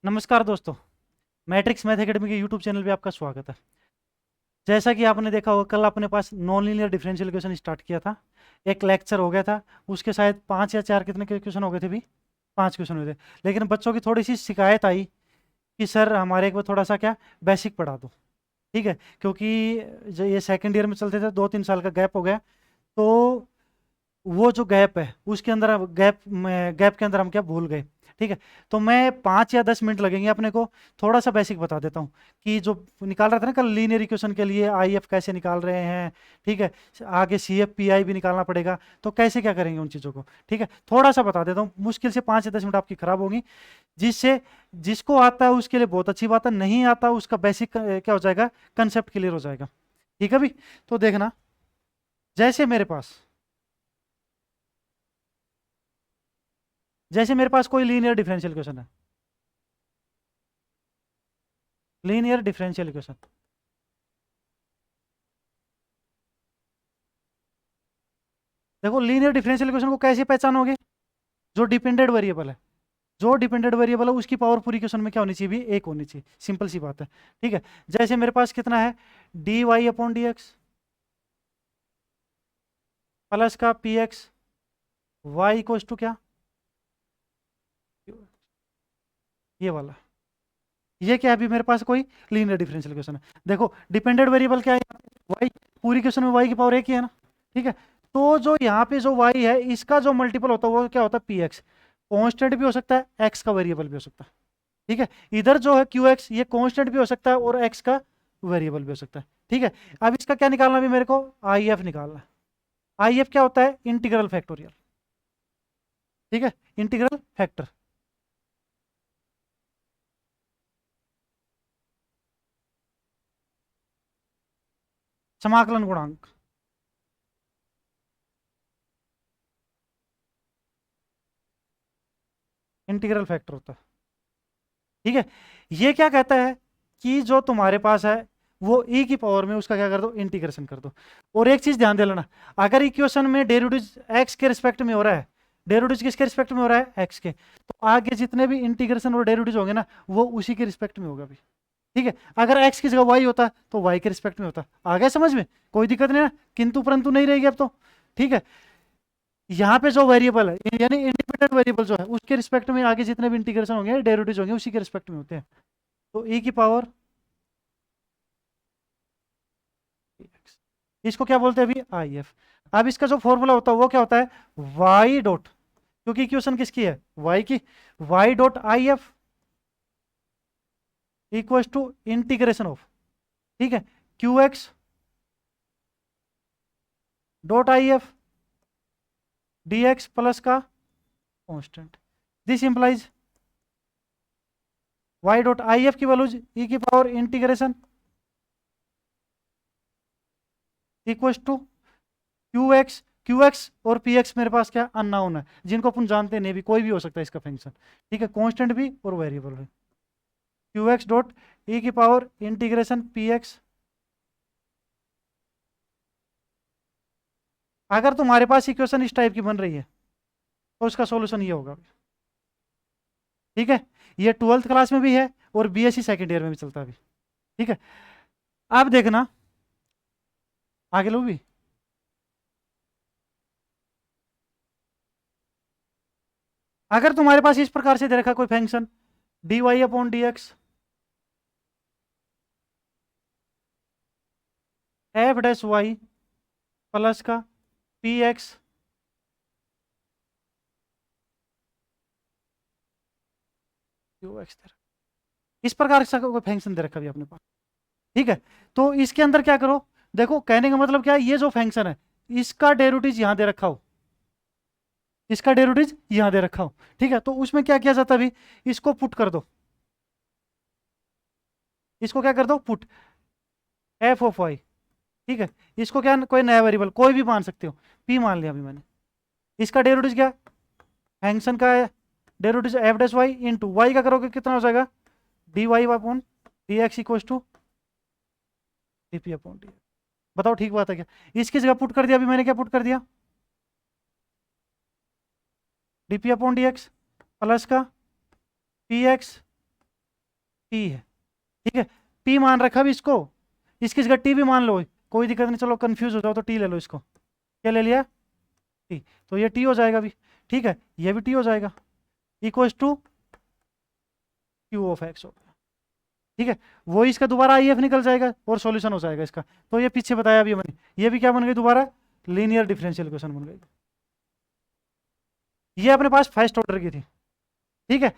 नमस्कार दोस्तों। Matrix math academy के यूट्यूब चैनल पे आपका स्वागत है। जैसा कि आपने देखा होगा, कल अपने पास non linear differential equation start किया था। एक लेक्चर हो गया था। उसके शायद 5 या 4 कितने के क्वेश्चन हो गए थे भी? 5 क्वेश्चन हुए थे। लेकिन बच्चों की थोड़ी सी शिकायत आई कि सर हमारे को थोड़ा सा क्या बेसिक पढ़ा दो। ठीक है, क्योंकि जो ये सेकेंड ईयर में चलते थे, 2-3 साल का गैप हो गया। तो वो जो गैप है उसके अंदर गैप के अंदर हम क्या भूल गए। ठीक है, तो मैं 5 या 10 मिनट लगेंगे अपने को। थोड़ा सा बेसिक बता देता हूँ कि जो निकाल रहा था ना कल लीनियर इक्वेशन के लिए आई एफ कैसे निकाल रहे हैं। ठीक है, आगे सी एफ पी आई भी निकालना पड़ेगा, तो कैसे क्या करेंगे उन चीज़ों को। ठीक है, थोड़ा सा बता देता हूँ। मुश्किल से 5 या 10 मिनट आपकी खराब होगी, जिससे जिसको आता है उसके लिए बहुत अच्छी बात है, नहीं आता उसका बेसिक क्या हो जाएगा, कंसेप्ट क्लियर हो जाएगा। ठीक है भाई, तो देखना। जैसे मेरे पास कोई लीनियर डिफरेंशियल इक्वेशन है। लीनियर डिफरेंशियल इक्वेशन, देखो लीनियर डिफरेंशियल इक्वेशन को कैसे पहचानोगे? जो डिपेंडेंट वेरिएबल है, जो डिपेंडेंट वेरिएबल है उसकी पावर पूरी इक्वेशन में क्या होनी चाहिए भी? एक होनी चाहिए। सिंपल सी बात है। ठीक है, जैसे मेरे पास कितना है, D Y upon D x plus का P X Y equals to क्या, ये वाला। ये क्या है अभी मेरे पास कोई लीनियर डिफरेंशियल इक्वेशन है। देखो डिपेंडेंट वेरिएबल क्या है, वाई। पूरी इक्वेशन में वाई की पावर एक ही है ना। ठीक है, तो जो यहाँ पे जो वाई है इसका जो मल्टीपल होता है वो क्या होता है, पी एक्स। कॉन्स्टेंट भी हो सकता है, एक्स का वेरिएबल भी हो सकता है। ठीक है, इधर जो है क्यू एक्स ये कॉन्स्टेंट भी हो सकता है और एक्स का वेरिएबल भी हो सकता है। ठीक है, अब इसका क्या निकालना भी मेरे को, आई एफ निकालना है। आई एफ क्या होता है, इंटीग्रल फैक्टोरियल। ठीक है, इंटीग्रल फैक्टर, समाकलन गुणांक। इंटीग्रल फैक्टर होता है। ठीक है, ये क्या कहता है कि जो तुम्हारे पास है वो ई की पावर में उसका क्या कर दो, इंटीग्रेशन कर दो। और एक चीज ध्यान दे लेना, अगर इक्वेशन में डेरिवेटिव एक्स के रिस्पेक्ट में हो रहा है, डेरिवेटिव किसके रिस्पेक्ट में हो रहा है, एक्स के, तो आगे जितने भी इंटीग्रेशन और डेरिवेटिव होंगे ना वो उसी के रिस्पेक्ट में होगा भी। ठीक है, अगर एक्स की जगह वाई होता तो वाई के रिस्पेक्ट में होता। आ गया समझ में? कोई दिक्कत नहीं ना, किंतु परंतु नहीं रहेगी अब तो। ठीक है, यहाँ पे जो वेरिएबल है यानी इंडिपेंडेंट वेरिएबल जो है उसके रिस्पेक्ट में आगे जितने भी इंटीग्रेशन होंगे डेरिवेटिव होंगे उसी के रिस्पेक्ट में होते हैं। तो ई की पावर, इसको क्या बोलते हैं अभी, आई एफ। अब इसका जो फॉर्मूला होता है वो क्या होता है, वाई डॉट, क्योंकि इक्वेशन किसकी है, वाई की, Y dot I F equal to integration of, ठीक है, Q X dot I F D x plus का constant. This implies Y dot I F की वैल्यूज ई की power integration equal to Q X और P X मेरे पास क्या unknown है, जिनको अपन जानते नहीं भी, कोई भी हो सकता है इसका फंक्शन। ठीक है, कांस्टेंट भी और वेरिएबल भी। क्यू एक्स डॉट ई की पावर इंटीग्रेशन पी एक्स। अगर तुम्हारे पास इक्वेशन इस टाइप की बन रही है तो इसका सॉल्यूशन ये होगा। ठीक है, ये 12th क्लास में भी है और बीएससी सेकेंड ईयर में भी चलता है अभी। ठीक है, अब देखना आगे लो भी। अगर तुम्हारे पास इस प्रकार से दे रखा कोई function d Y upon D x f dash y plus का पी एक्स क्यू एक्स, इस प्रकार का कोई फंक्शन दे रखा भी अपने पास। ठीक है, तो इसके अंदर क्या करो, देखो कहने का मतलब क्या है, ये जो फंक्शन है इसका डेरिवेटिव यहां दे रखा हो, इसका डेरिवेटिव यहां दे रखा हो। ठीक है, तो उसमें क्या किया जाता है अभी, इसको पुट कर दो, इसको क्या कर दो, पुट एफ ऑफ वाई। ठीक है, इसको क्या कोई नया वेरिएबल कोई भी मान सकते हो, पी मान लिया अभी मैंने। इसका डेरिवेटिव क्या, फंक्शन का derivative f dash y into y का करोगे कितना हो जाएगा, D Y upon D x equal to d p upon d. बताओ ठीक बात है क्या? इसकी जगह पुट कर दिया अभी मैंने, क्या पुट कर दिया, D p upon D x plus का पी एक्स टी है, ठीक है। पी मान रखा भी इसको, इसकी जगह टी भी मान लो, कोई दिक्कत नहीं, चलो कंफ्यूज हो जाओ तो टी ले लो इसको। क्या ले लिया? टी। तो ये टी हो जाएगा भी, ठीक है, ये भी टी हो जाएगा, equals to Q of x हो गया, ठीक है। वो इसका दोबारा आई एफ निकल जाएगा और सॉल्यूशन हो जाएगा इसका। तो ये पीछे बताया अभी मैंने, ये भी क्या बन गई दोबारा? लीनियर डिफरेंशियल इक्वेशन बन गई। ये अपने पास फर्स्ट ऑर्डर की थी, ठीक है।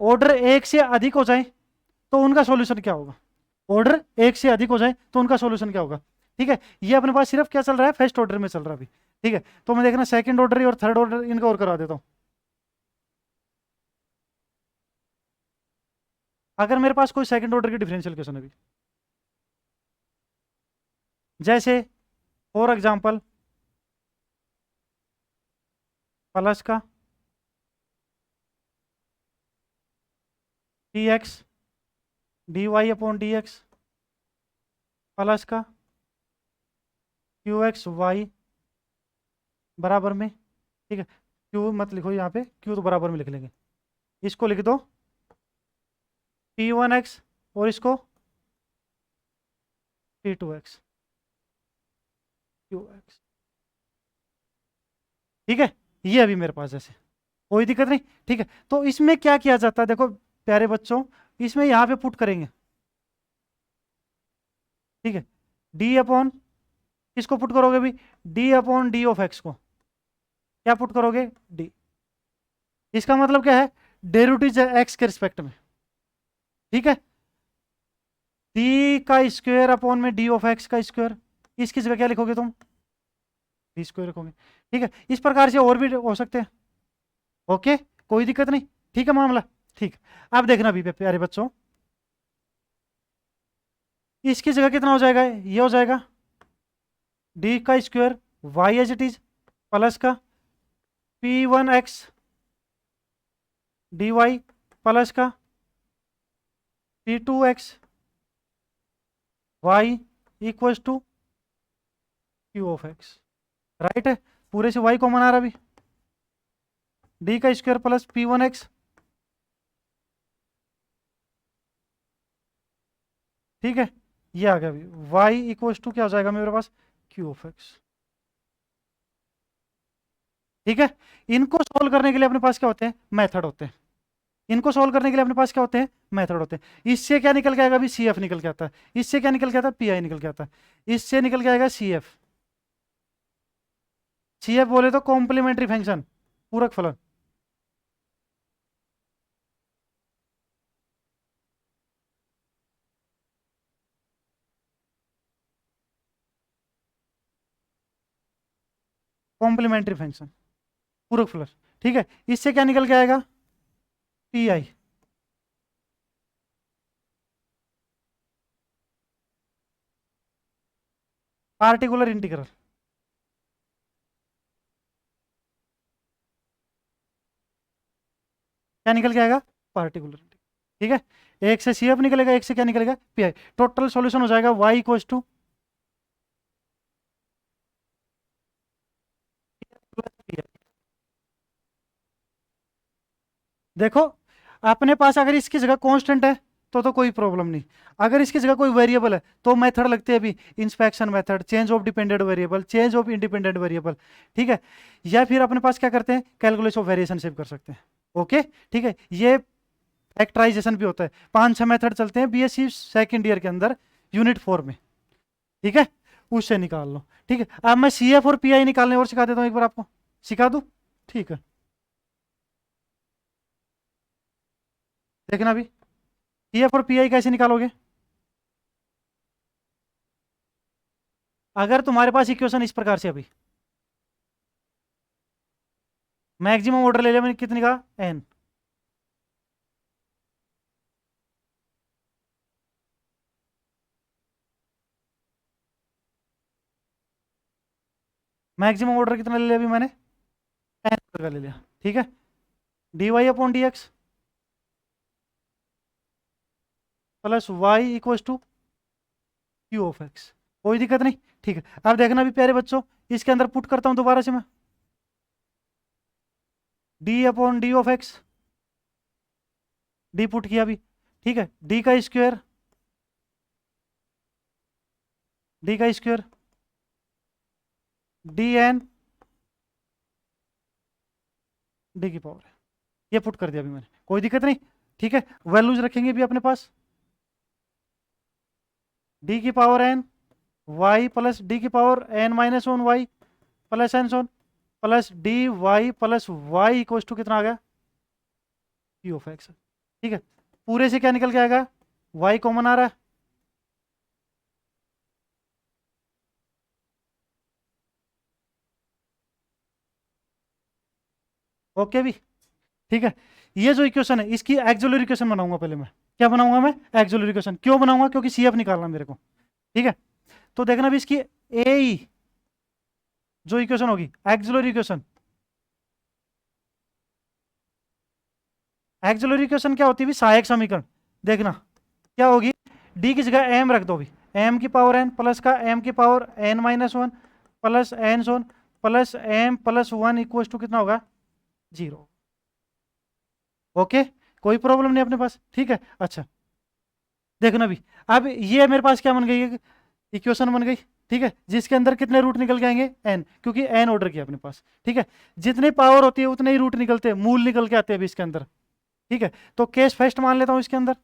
ऑर्डर एक से अधिक हो जाए तो उनका सॉल्यूशन क्या होगा? ऑर्डर एक से अधिक हो जाए तो उनका सॉल्यूशन क्या होगा? ठीक है, ये अपने पास सिर्फ क्या चल रहा है? फर्स्ट ऑर्डर में चल रहा है अभी, ठीक है। तो मैं देखना सेकंड ऑर्डर और थर्ड ऑर्डर इनका और करवा देता हूं। अगर मेरे पास कोई सेकंड ऑर्डर की डिफरेंशियल इक्वेशन है अभी, जैसे फॉर एग्जांपल प्लस का d x D Y upon D x plus का क्यू एक्स वाई बराबर में, ठीक है। क्यू मत लिखो यहाँ पे, क्यू तो बराबर में लिख लेंगे, इसको लिख दो पी वन एक्स और इसको p two x q x, ठीक है। ये अभी मेरे पास ऐसे कोई दिक्कत नहीं, ठीक है। तो इसमें क्या किया जाता है देखो प्यारे बच्चों, इसमें यहाँ पे पुट करेंगे, ठीक है। डी अपॉन, किसको पुट करोगे अभी? D upon D of x को क्या पुट करोगे? डी। इसका मतलब क्या है? डेरिवेटिव एक्स के रिस्पेक्ट में, ठीक है। डी का स्क्वायर अपॉन में डी ऑफ एक्स का स्क्वायर, इसकी जगह क्या लिखोगे तुम? डी स्क्वायर रखोगे, ठीक है। इस प्रकार से और भी हो सकते हैं, ओके, कोई दिक्कत नहीं, ठीक है मामला, ठीक। अब देखना भी प्यारे बच्चों, इसकी जगह कितना हो जाएगा? ये हो जाएगा डी का square Y as it is plus का P one X D Y plus का P two X Y equals to Q of X, right है। पूरे से वाई कॉमन आ रहा अभी, डी का square plus P one x, ठीक है। ये आ गया अभी, वाई इक्वल्स टू क्या हो जाएगा मेरे पास? क्यू ऑफ एक्स, ठीक है। इनको सोल्व करने के लिए अपने पास क्या होते हैं? मेथड होते हैं। इनको सोल्व करने के लिए अपने पास क्या होते हैं? मेथड होते हैं। इससे क्या निकल के आएगा? अभी सी एफ निकल के आता है, इससे क्या निकल के आता है? पी आई निकल के आता है, इससे निकल के आएगा सी एफ। सी एफ बोले तो कॉम्प्लीमेंट्री फंक्शन, पूरक फलन, कॉम्प्लीमेंट्री फंक्शन, पूरक फलन, ठीक है। इससे क्या निकल के आएगा? पी आई, पार्टिकुलर इंटीग्रल, क्या निकल के आएगा? पार्टिकुलर, ठीक है। एक से सी एफ निकलेगा, एक से क्या निकलेगा? P I. टोटल सॉल्यूशन हो जाएगा y equals to p i. देखो अपने पास अगर इसकी जगह कांस्टेंट है तो कोई प्रॉब्लम नहीं, अगर इसकी जगह कोई वेरिएबल है तो मेथड लगते हैं अभी, inspection method, change of dependent variable, change of independent variable, ठीक है। या फिर अपने पास क्या करते हैं? कैलकुलेशन ऑफ वेरिएशन से भी कर सकते हैं, ओके, ठीक है। ये फैक्टराइजेशन भी होता है, 5-6 मेथड चलते हैं बीएससी सेकेंड ईयर के अंदर यूनिट 4 में, ठीक है। उससे निकाल लो, ठीक है। अब मैं सी एफ और पी आई निकालने और सिखा देता हूँ, एक बार आपको सिखा दूँ, ठीक है। देखना अभी सी एफ और पी आई कैसे निकालोगे? अगर तुम्हारे पास इक्वेशन इस प्रकार से अभी, मैक्सिमम ऑर्डर ले लिया मैंने, कितने का? एन। मैक्सिमम ऑर्डर कितना ले लिया अभी मैंने? एन का ले लिया, ठीक है। D Y upon D x plus y equals to Q of x, कोई दिक्कत नहीं, ठीक है। अब देखना भी प्यारे बच्चों, इसके अंदर पुट करता हूं दोबारा से मैं, D upon D of x, D put किया अभी, ठीक है, डी का स्क्वायर, डी का स्क्वायर, डी एन डी की पावर है, ये पुट कर दिया अभी मैंने, कोई दिक्कत नहीं। ठीक है, वैल्यूज रखेंगे भी अपने पास, डी की power N Y plus D की power N minus one Y plus N सोन plus D Y plus Y equal to कितना आ गया, पी ऑफ एक्स। ठीक है, पूरे से क्या निकल के आएगा, वाई कॉमन आ रहा है, ओके भी। ठीक है, ये जो इक्वेशन है इसकी एक्सोलरी इक्वेशन बनाऊंगा पहले मैं, क्या बनाऊंगा मैं, एक्सोलरी इक्वेशन। क्यों बनाऊंगा, क्योंकि सी एफ निकालना मेरे को। ठीक है, तो देखना भी इसकी ए जो इक्वेशन होगी एक्सोलरी इक्वेशन, एक्सोलरी इक्वेशन क्या होती है, सहायक समीकरण। देखना क्या होगी, डी की जगह एम रख दो भी, एम की पावर एन प्लस का एम की power N minus one plus N सोन plus m plus one equal to कितना होगा, 0। ओके, कोई प्रॉब्लम नहीं अपने पास। ठीक है, अच्छा देखना भी, अब ये मेरे पास क्या बन गई है, इक्वेशन बन गई। ठीक है, जिसके अंदर कितने रूट निकल के आएंगे, एन, क्योंकि एन ऑर्डर किया अपने पास। ठीक है, जितनी पावर होती है उतने ही रूट निकलते हैं, मूल निकल के आते हैं अभी इसके अंदर। ठीक है, तो केस फर्स्ट मान लेता हूं इसके अंदर,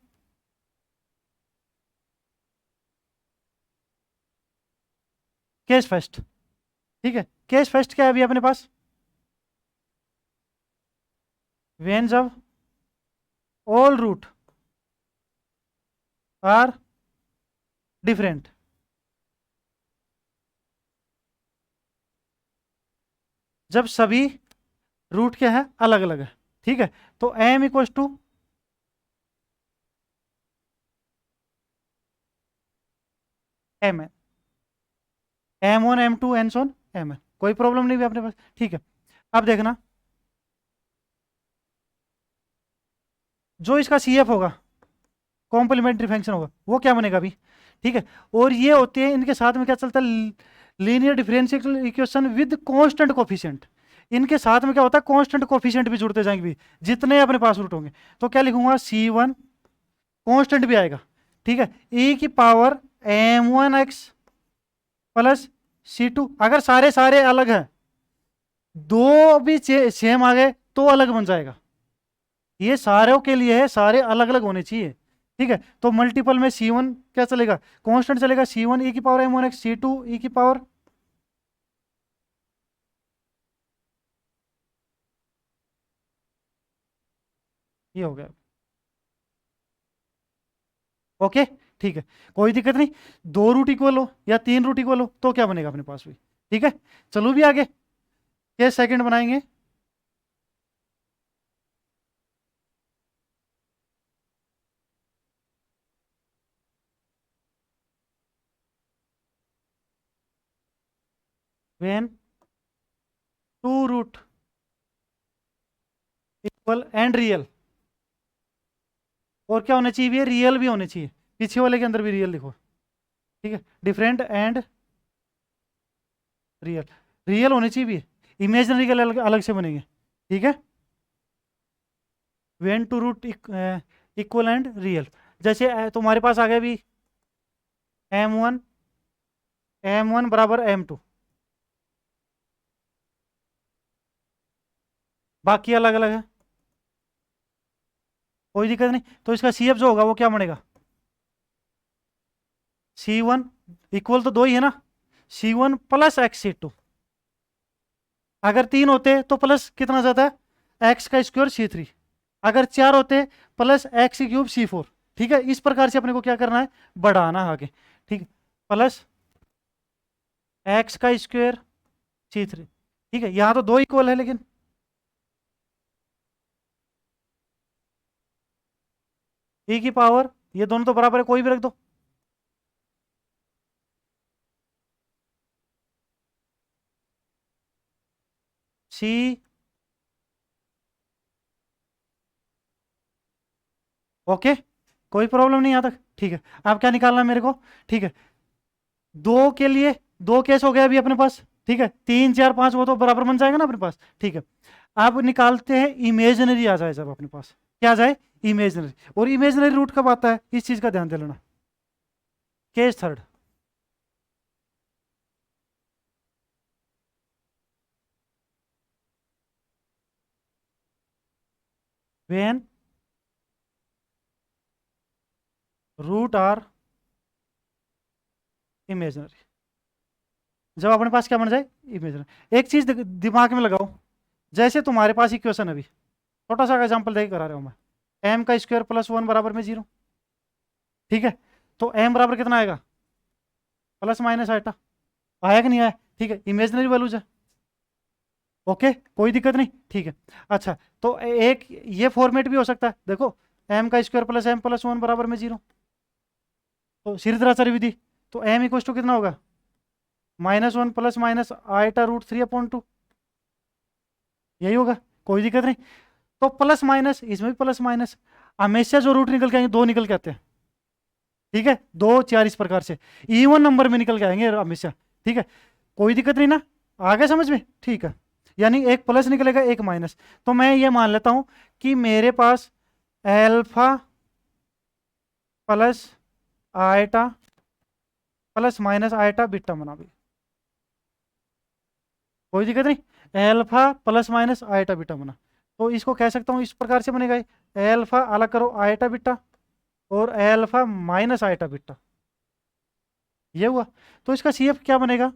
केस फर्स्ट। ठीक है, केस फर्स्ट क्या है अभी अपने पास, वेन जब ऑल रूट आर डिफरेंट, जब सभी रूट क्या है, अलग अलग है। ठीक है, तो m equal to m n, m one m two n सोन एम एन, कोई प्रॉब्लम नहीं भी अपने पास। ठीक है, अब देखना जो इसका सी एफ होगा, कॉम्प्लीमेंट्री फंक्शन होगा, वो क्या बनेगा अभी। ठीक है, और ये होते हैं, इनके साथ में क्या चलता है, linear differential equation with constant coefficient. इनके साथ में क्या होता है, कांस्टेंट कोफिशिएंट भी जुड़ते जाएंगे भी, जितने अपने पास रूट होंगे। तो क्या लिखूंगा, सी वन कांस्टेंट भी आएगा। ठीक है, ई की power M one x plus सी टू, अगर सारे सारे अलग हैं, दो भी सेम आ गए तो अलग बन जाएगा। ये सारों के लिए है, सारे अलग अलग होने चाहिए। ठीक है, तो मल्टीपल में सी वन क्या चलेगा, कांस्टेंट चलेगा, सी वन ई की power M one X, C two E की पावर, ये हो गया। ओके, ठीक है, कोई दिक्कत नहीं। दो रूट इक्वल हो या तीन रूट इक्वल हो तो क्या बनेगा अपने पास भी। ठीक है, चलो भी आगे, केस सेकंड बनाएंगे। When two root equal and real, और क्या होना चाहिए, रियल भी होने चाहिए, पीछे वाले के अंदर भी रियल लिखो। ठीक है, डिफरेंट एंड रियल, रियल होने चाहिए भी, इमेजनरी के अलग, अलग से बनेंगे। ठीक है, when two root equal and real, जैसे तुम्हारे पास आ गया भी एम वन बराबर एम टू, बाकी अलग अलग है, कोई दिक्कत नहीं। तो इसका सी एफ जो होगा वो क्या बनेगा, सी वन इक्वल तो दो ही है ना, C one plus X C two, अगर तीन होते तो प्लस कितना जाता है, एक्स का स्क्वायर सी थ्री, अगर चार होते plus x cube C four. ठीक है, इस प्रकार से अपने को क्या करना है, बढ़ाना है आगे। ठीक, प्लस एक्स का स्क्वायर सी थ्री। ठीक है, यहाँ तो दो इक्वल है, लेकिन ई की पावर, ये दोनों तो बराबर है, कोई भी रख दो, सी। ओके, कोई प्रॉब्लम नहीं यहाँ तक। ठीक है, अब क्या निकालना है मेरे को। ठीक है, दो के लिए दो केस हो गया अभी अपने पास। ठीक है, तीन चार पांच वो तो बराबर बन जाएगा ना अपने पास। ठीक है, अब निकालते हैं इमेजनरी आ जाए जब अपने पास। क्या आ जाए, इमेजनरी। और इमेजनरी रूट कब आता है, इस चीज का ध्यान दे लेना। Case third, when root are imaginary, जब अपने पास क्या बन जाए, इमेजनरी। एक चीज दिमाग में लगाओ, जैसे तुम्हारे पास इक्वेशन अभी, छोटा सा एग्जांपल देकर करा रहा हूं मैं, एम का स्क्वायर प्लस वन बराबर में जीरो, ठीक है। तो एम बराबर कितना आएगा, प्लस माइनस आएगा, आया कि नहीं आया, ठीक है, इमेजनरी वैल्यूज है। ओके, कोई दिक्कत नहीं, ठीक है। अच्छा, तो एक ये फॉर्मेट भी हो सकता है, देखो, एम का square plus m plus one बराबर में जीरो, तो सीरीधराचार्य विधि, तो एम इक्वल टू कितना होगा, minus one plus minus iota root three upon two, यही होगा, कोई दिक्कत नहीं। तो प्लस माइनस, इसमें भी प्लस माइनस, हमेशा जो रूट निकल के आएंगे दो निकल के आते हैं, ठीक है, दो चार इस प्रकार से इवन नंबर में निकल के आएंगे हमेशा, ठीक है, कोई दिक्कत नहीं ना, आ गया समझ में, ठीक है। यानी एक प्लस निकलेगा एक माइनस, तो मैं ये मान लेता हूं कि मेरे पास alpha plus iota plus minus iota beta बना भी, कोई दिक्कत नहीं, alpha plus minus iota beta बना। तो इसको कह सकता हूँ इस प्रकार से बनेगा, एल्फा अलग करो आयटा बीटा, और एल्फा माइनस आयटा बीटा, ये हुआ। तो इसका सीएफ क्या बनेगा,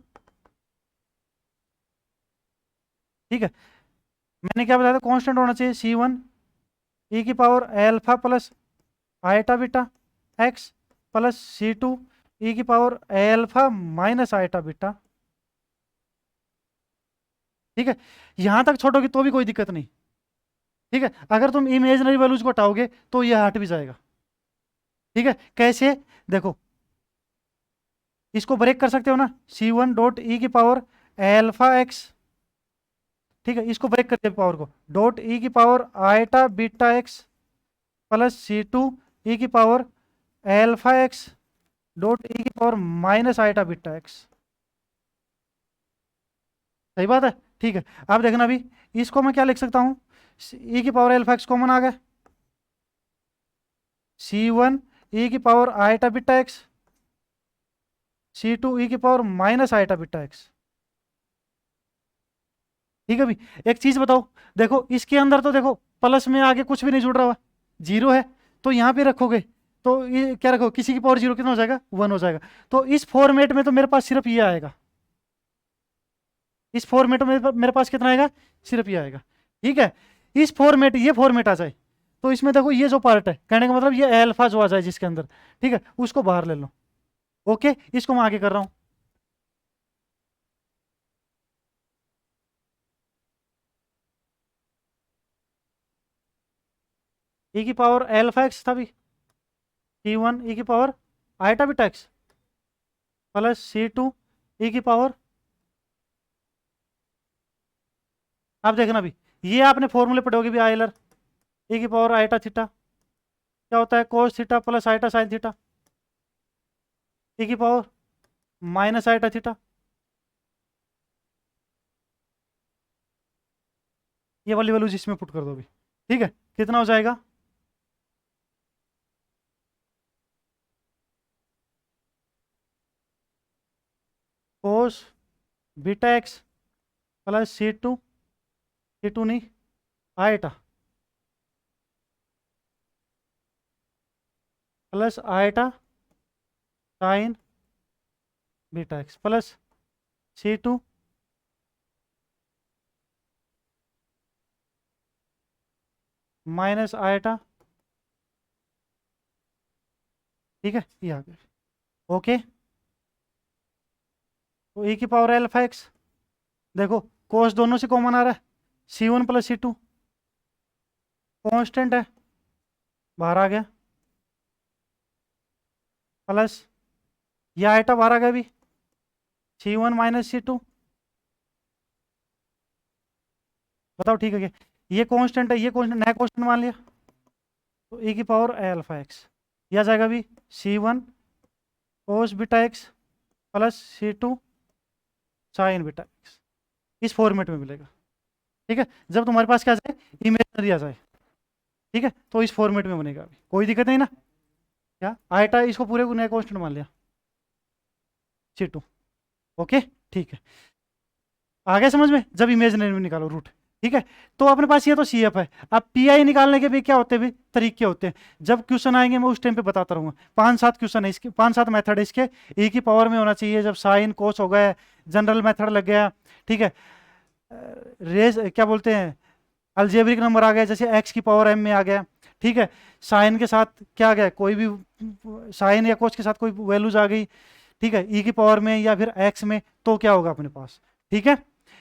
ठीक है, मैंने क्या बताया था, कांस्टेंट होना चाहिए सी वन ई की power alpha plus iota beta X plus सी टू ई की power alpha minus iota beta, ठीक है। यहां तक छोड़ोगे तो भी कोई दिक्कत नहीं, ठीक है। अगर तुम इमेजनरी वैल्यूज को हटाओगे तो ये हट भी जाएगा, ठीक है। कैसे, देखो, इसको ब्रेक कर सकते हो ना, सी वन डॉट ई की पावर एल्फा एक्स, ठीक है, इसको ब्रेक कर दिया पावर को, डॉट ई की power iota beta X plus सी टू ई की power alpha X dot E की power minus iota beta X, सही बात है, ठीक है। अब देखना अभी, इसको मैं क्या लिख सकता हूँ, ई की पावर एल्फा एक्स कॉमन आ गया, सी वन ई की power iota beta X, C two E की power minus iota beta X, ठीक है। भी एक चीज बताओ, देखो इसके अंदर तो देखो प्लस में आगे कुछ भी नहीं जुड़ रहा हुआ, जीरो है, तो यहाँ पे रखोगे तो ये क्या रखो, किसी की पावर जीरो कितना हो जाएगा, वन हो जाएगा। तो इस फॉर्मेट में तो मेरे पास सिर्फ ये आएगा, इस फॉर्मेट में मेरे पास कितना आएगा, सिर्फ ये आएगा, ठीक है। इस फॉर्मेट, ये फॉर्मेट आ जाए तो इसमें देखो ये जो पार्ट है, कहने का मतलब ये एल्फा जो आ जाए जिसके अंदर, ठीक है, उसको बाहर ले लो। ओके, इसको मैं आगे कर रहा हूँ, ई की पावर एल्फा एक्स था भी, सी वन ई की power iota beta X plus सी टू ई की पावर, आप देखना भी, ये आपने फॉर्मूले पढ़े होगे भी, आयलर ई की पावर आयटा थीटा क्या होता है, cos theta plus iota sine theta E की पावर माइनस आयटा थीटा, ये वाली वैल्यूज इसमें पुट कर दो अभी, ठीक है, कितना हो जाएगा, कोस बीटा एक्स प्लस सी टू नहीं iota plus iota sine beta X plus सी टू माइनस आयटा, ठीक है, ये आ गया। ओके, तो ई की पावर एल्फा एक्स, देखो कोस दोनों से कॉमन आ रहा है, सी वन प्लस सी टू कॉन्स्टेंट है, बाहर आ गया, प्लस ये आयटा बाहर आ गया भी, C one minus C to, बताओ ठीक है क्या, ये कांस्टेंट है, ये कांस्टेंट नया कांस्टेंट मान लिया, तो e की पावर एल्फा एक्स, यह आ जाएगा भी C one cos beta X plus सी टू साइन बीटा एक्स, इस फॉर्मेट में मिलेगा, ठीक है। जब तुम्हारे पास क्या आ जाए, इमेजनरी आ जाए, ठीक है, तो इस फॉर्मेट में बनेगा अभी, कोई दिक्कत नहीं ना। क्या आयटा, इसको पूरे को नया कॉन्स्टेंट मान लिया, C2। ओके, ठीक है, आ गया समझ में, जब इमेजिनरी में निकालो रूट। ठीक है, तो अपने पास ये तो CF है। अब PI निकालने के भी क्या होते हैं भी, तरीके होते हैं। जब क्वेश्चन आएंगे मैं उस टाइम पे बताता रहूंगा। 5-7 क्वेश्चन है इसके, 5-7 मेथड है इसके, ए की पावर में होना चाहिए। जब साइन कोस हो गया, जनरल मेथड लग गया, ठीक है, रेज क्या बोलते हैं, अलजेब्रिक नंबर आ गया, जैसे एक्स की पावर m में आ गया। ठीक है, साइन के साथ क्या आ गया, कोई भी साइन या कोस के साथ कोई वैल्यूज आ गई। ठीक है, ई की पावर में या फिर एक्स में, तो क्या होगा अपने पास। ठीक है,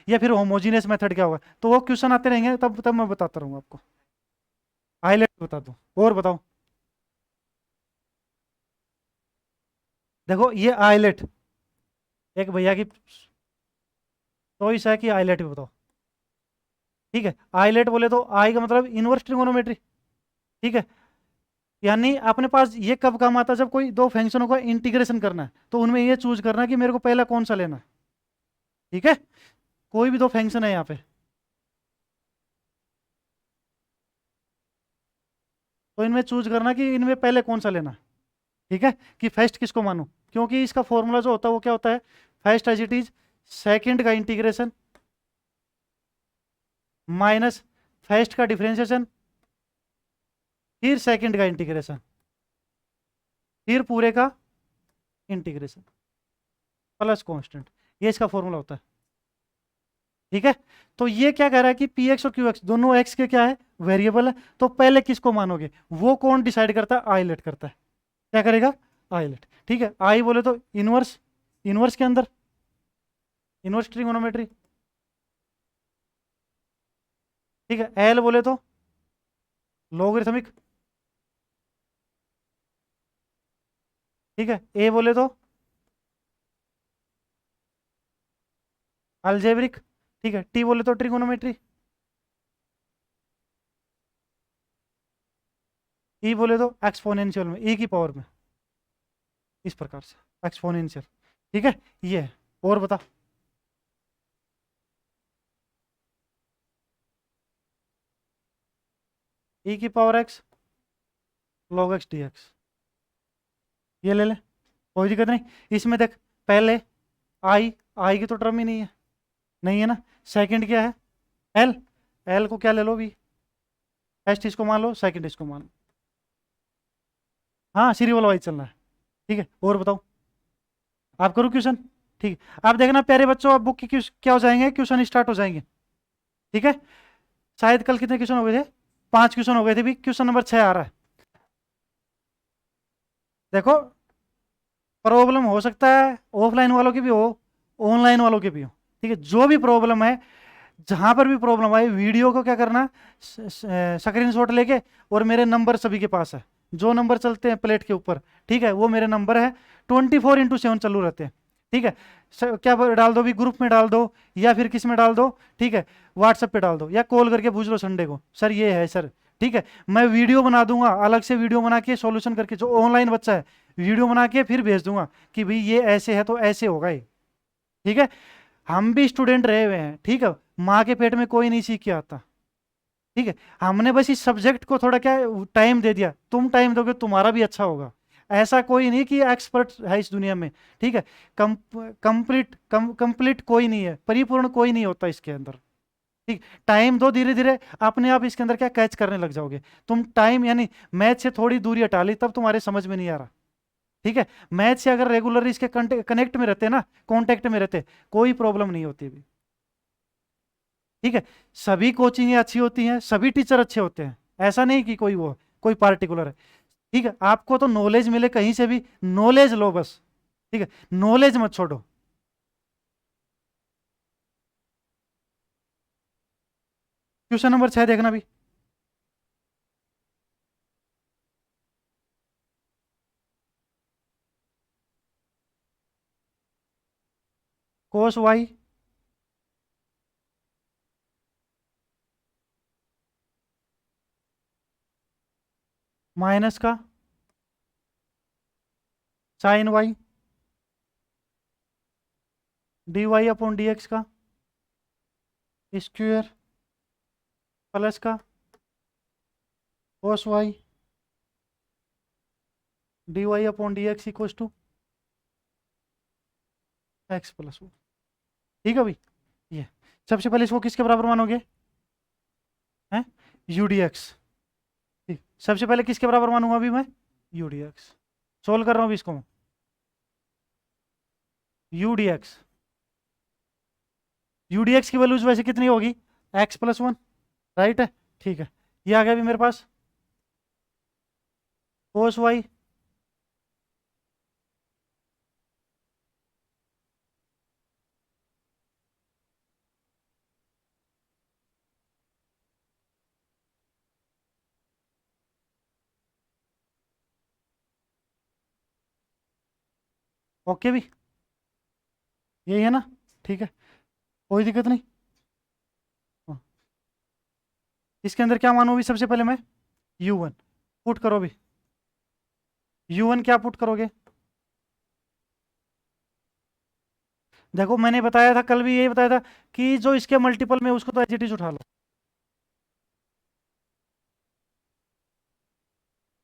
या फिर होमोजीनियस मेथड क्या होगा, तो वो क्वेश्चन आते रहेंगे, तब तब मैं बताता रहूंगा आपको। हाईलाइट बता दो, और बताओ। देखो ये आइलेट, एक भैया की चॉइस है कि आइलेट भी बताओ। ठीक है, आइलेट बोले तो आई का मतलब इनवर्स ट्रिगोनोमेट्री। ठीक है, यानी अपने पास ये कब काम आता है, जब कोई दो फंक्शनों का इंटीग्रेशन करना है, तो उनमें ये चूज करना है कि मेरे को पहला कौन सा लेना है। ठीक है, कोई भी दो फंक्शन है यहाँ पे, तो इनमें चूज करना कि इनमें पहले कौन सा लेना है। ठीक है, कि फर्स्ट किसको मानूं, क्योंकि इसका फॉर्मूला जो होता है वो क्या होता है, first as it is, second का इंटीग्रेशन माइनस फर्स्ट का डिफरेंशिएशन, फिर सेकेंड का इंटीग्रेशन, फिर पूरे का इंटीग्रेशन प्लस कांस्टेंट। ये इसका फॉर्मूला होता है। ठीक है, तो ये क्या कह रहा है कि पी एक्स और क्यू एक्स दोनों एक्स के क्या है, वेरिएबल है, तो पहले किसको मानोगे, वो कौन डिसाइड करता है, आइलेट करता है। क्या करेगा, आइलेट। ठीक है, आई बोले तो इनवर्स, इनवर्स के अंदर इनवर्स ट्रिगोनोमेट्री। ठीक है, एल बोले तो लॉगरिथमिक। ठीक है, ए बोले तो अलजेब्रिक। ठीक है, टी बोले तो ट्रिगोनोमेट्री। ई बोले तो एक्सपोनेंशियल में, ई की पावर में, इस प्रकार से एक्सपोनेंशियल। ठीक है, ये है। और बता। ई की power x log x D X, ये ले ले, कोई दिक्कत नहीं। इसमें देख, पहले आई, आई की तो टर्म ही नहीं है, नहीं है ना। सेकंड क्या है, एल, एल को क्या ले लो भी, फर्स्ट इसको मान लो, सेकंड इसको मान लो। हाँ, सीरियल वाइज चलना है। ठीक है, और बताओ। आप करो क्वेश्चन। ठीक है, आप देखना प्यारे बच्चों, आप बुक की क्या हो जाएंगे, क्वेश्चन स्टार्ट हो जाएंगे। ठीक है, शायद कल कितने क्वेश्चन हो गए थे, 5 क्वेश्चन हो गए थे भी, क्वेश्चन नंबर 6 आ रहा है। देखो, प्रॉब्लम हो सकता है ऑफलाइन वालों की भी हो, ऑनलाइन वालों की भी हो। ठीक है, जो भी प्रॉब्लम है, जहां पर भी प्रॉब्लम आए, वीडियो को क्या करना, स्क्रीन शॉट लेके, और मेरे नंबर सभी के पास है, जो नंबर चलते हैं प्लेट के ऊपर। ठीक है, वो मेरे नंबर है, 24/7 चालू रहते हैं। ठीक है, डाल दो भी, ग्रुप में डाल दो, या फिर किस में डाल दो। ठीक है, व्हाट्सएप पे डाल दो, या कॉल करके पूछ लो संडे को, सर ये है सर। ठीक है, मैं वीडियो बना दूंगा, अलग से वीडियो बना के सॉल्यूशन करके, जो ऑनलाइन बच्चा है, वीडियो बना के फिर भेज दूंगा कि भाई ये ऐसे है तो ऐसे होगा ये। ठीक है, हम भी स्टूडेंट रहे हुए हैं। ठीक है, माँ के पेट में कोई नहीं सीख के आता। ठीक है, हमने बस इस सब्जेक्ट को थोड़ा क्या टाइम दे दिया, तुम टाइम दोगे तुम्हारा भी अच्छा होगा। ऐसा कोई नहीं कि एक्सपर्ट है इस दुनिया में। ठीक है, कंप्लीट कोई नहीं है, परिपूर्ण कोई नहीं होता इसके अंदर। ठीक, टाइम दो, धीरे धीरे अपने आप इसके अंदर क्या कैच करने लग जाओगे। तुम टाइम यानी मैथ से थोड़ी दूरी हटा ली, तब तुम्हारे समझ में नहीं आ रहा। ठीक है, मैथ से अगर रेगुलर इसके कनेक्ट में रहते ना, कांटेक्ट में रहते, कोई प्रॉब्लम नहीं होती भी। ठीक है, सभी कोचिंगें अच्छी होती हैं, सभी टीचर अच्छे होते हैं, ऐसा नहीं कि कोई वो कोई पार्टिकुलर है। ठीक है, आपको तो नॉलेज मिले कहीं से भी, नॉलेज लो बस। ठीक है, नॉलेज मत छोड़ो। क्वेश्चन नंबर 6 देखना भी, कोस वाई माइनस का sine Y D Y upon D x का स्क्वेयर प्लस का cos Y D Y upon D x equal to x plus वो। ठीक है भाई। ये सबसे पहले इसको किसके बराबर मानोगे? हैं? U D x. ठीक, सबसे पहले किसके बराबर मानूंगा अभी मैं? U D x. सोल्व कर रहा हूँ अभी इसको मैं। U D x, u D x की वैल्यूज वैसे कितनी होगी? X plus one. राइट है। ठीक है, ये आ गया अभी मेरे पास कोस वाई। ओके भी, यही है ना? ठीक है, कोई दिक्कत नहीं। हाँ, इसके अंदर क्या मानूं अभी सबसे पहले मैं? यू वन पुट करो अभी। यू वन क्या पुट करोगे? देखो मैंने बताया था, कल भी यही बताया था कि जो इसके मल्टीपल में उसको तो एज इट इज उठा लो।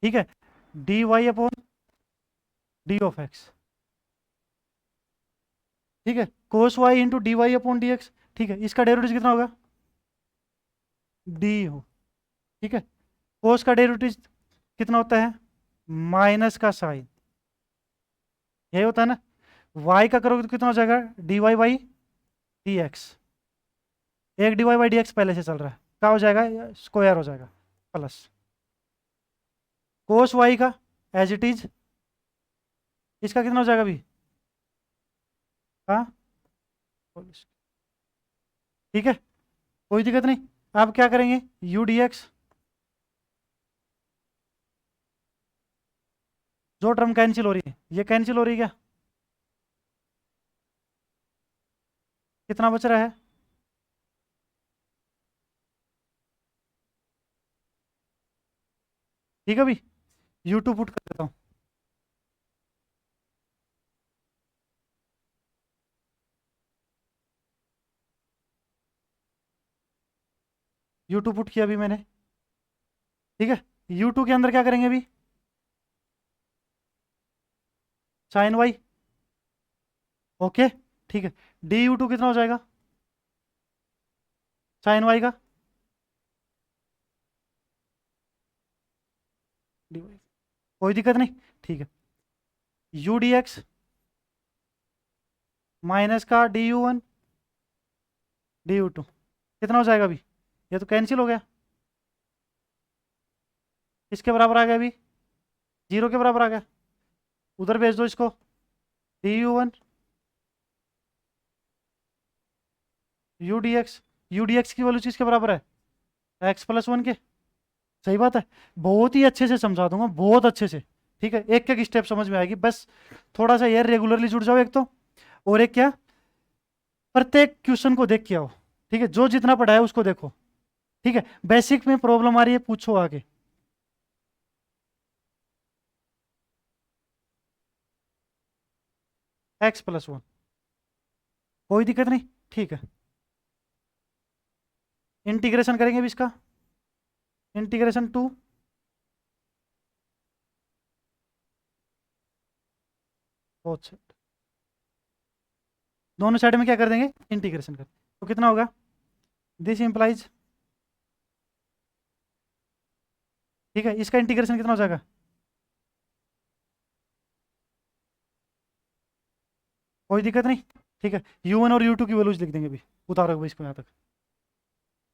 ठीक है, D Y upon D of x. ठीक है, cos Y into D Y upon D x. ठीक है, इसका डेरिवेटिव कितना होगा? डी हो। ठीक है, कोस का डेरिवेटिव कितना होता है? माइनस का साइन। यही होता है ना? वाई का करोगे तो कितना हो जाएगा? D Y by D X. एक D Y by D x पहले से चल रहा है, क्या हो जाएगा? स्क्वायर हो जाएगा प्लस कोस वाई का एज इट इज। इसका कितना हो जाएगा अभी? हाँ, ठीक है, कोई दिक्कत नहीं। आप क्या करेंगे? यू डी एक्स, जो टर्म कैंसिल हो रही है ये कैंसिल हो रही है क्या? कितना बच रहा है? ठीक है, अभी यू टू पुट कर देता हूँ। यू टू पुट किया अभी मैंने। ठीक है, यू टू के अंदर क्या करेंगे अभी? Sign Y. ओके, ठीक है, डी यू टू कितना हो जाएगा साइन वाई का? डी वाई, कोई दिक्कत नहीं। ठीक है, यू डी एक्स माइनस का d you one d u two कितना हो जाएगा अभी? ये तो कैंसिल हो गया। इसके बराबर आ गया अभी, जीरो के बराबर आ गया। उधर भेज दो इसको। D you one U D x, u D x की वैल्यू किसके बराबर है? एक्स प्लस वन के। सही बात है, बहुत ही अच्छे से समझा दूंगा, बहुत अच्छे से। ठीक है, एक एक स्टेप समझ में आएगी, बस थोड़ा सा यार रेगुलरली जुड़ जाओ एक तो। और एक क्या, प्रत्येक क्वेश्चन को देख के आओ। ठीक है, जो जितना पढ़ा है उसको देखो। ठीक है, बेसिक में प्रॉब्लम आ रही है पूछो आगे। एक्स प्लस वन, कोई दिक्कत नहीं। ठीक है, इंटीग्रेशन करेंगे अभी इसका। इंटीग्रेशन टू बोथ साइड, दोनों साइड में क्या कर देंगे? इंटीग्रेशन कर, तो कितना होगा? This implies. ठीक है, इसका इंटीग्रेशन कितना हो जाएगा? कोई दिक्कत नहीं। ठीक है, यू वन और यू टू की वैल्यूज लिख देंगे अभी, उतारो भाई इसको यहाँ तक।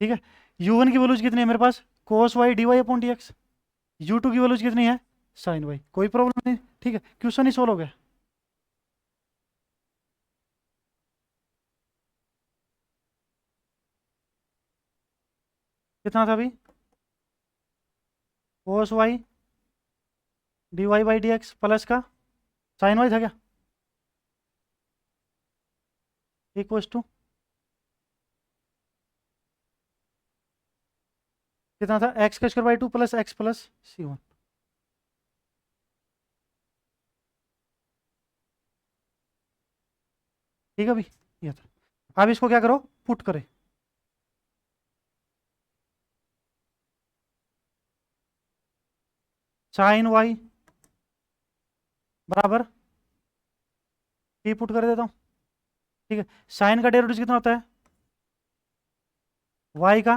ठीक है, यू वन की वैल्यूज कितनी है मेरे पास? Cos Y D Y upon D x. U two की वैल्यूज कितनी है? Sign Y. कोई प्रॉब्लम नहीं। ठीक है, क्वेश्चन ही सोल्व हो गया। कितना था अभी? Cos Y D Y by D x plus का साइन वाई था क्या? इक्वस टू कितना था? एक्स का square by two plus X plus C one. ठीक है भाई, ये था। अब इसको क्या करो? पुट करे। 1 साइन वाई बराबर टी पुट कर देता हूँ। ठीक है, साइन का डेरिवेटिव कितना होता है, वाई का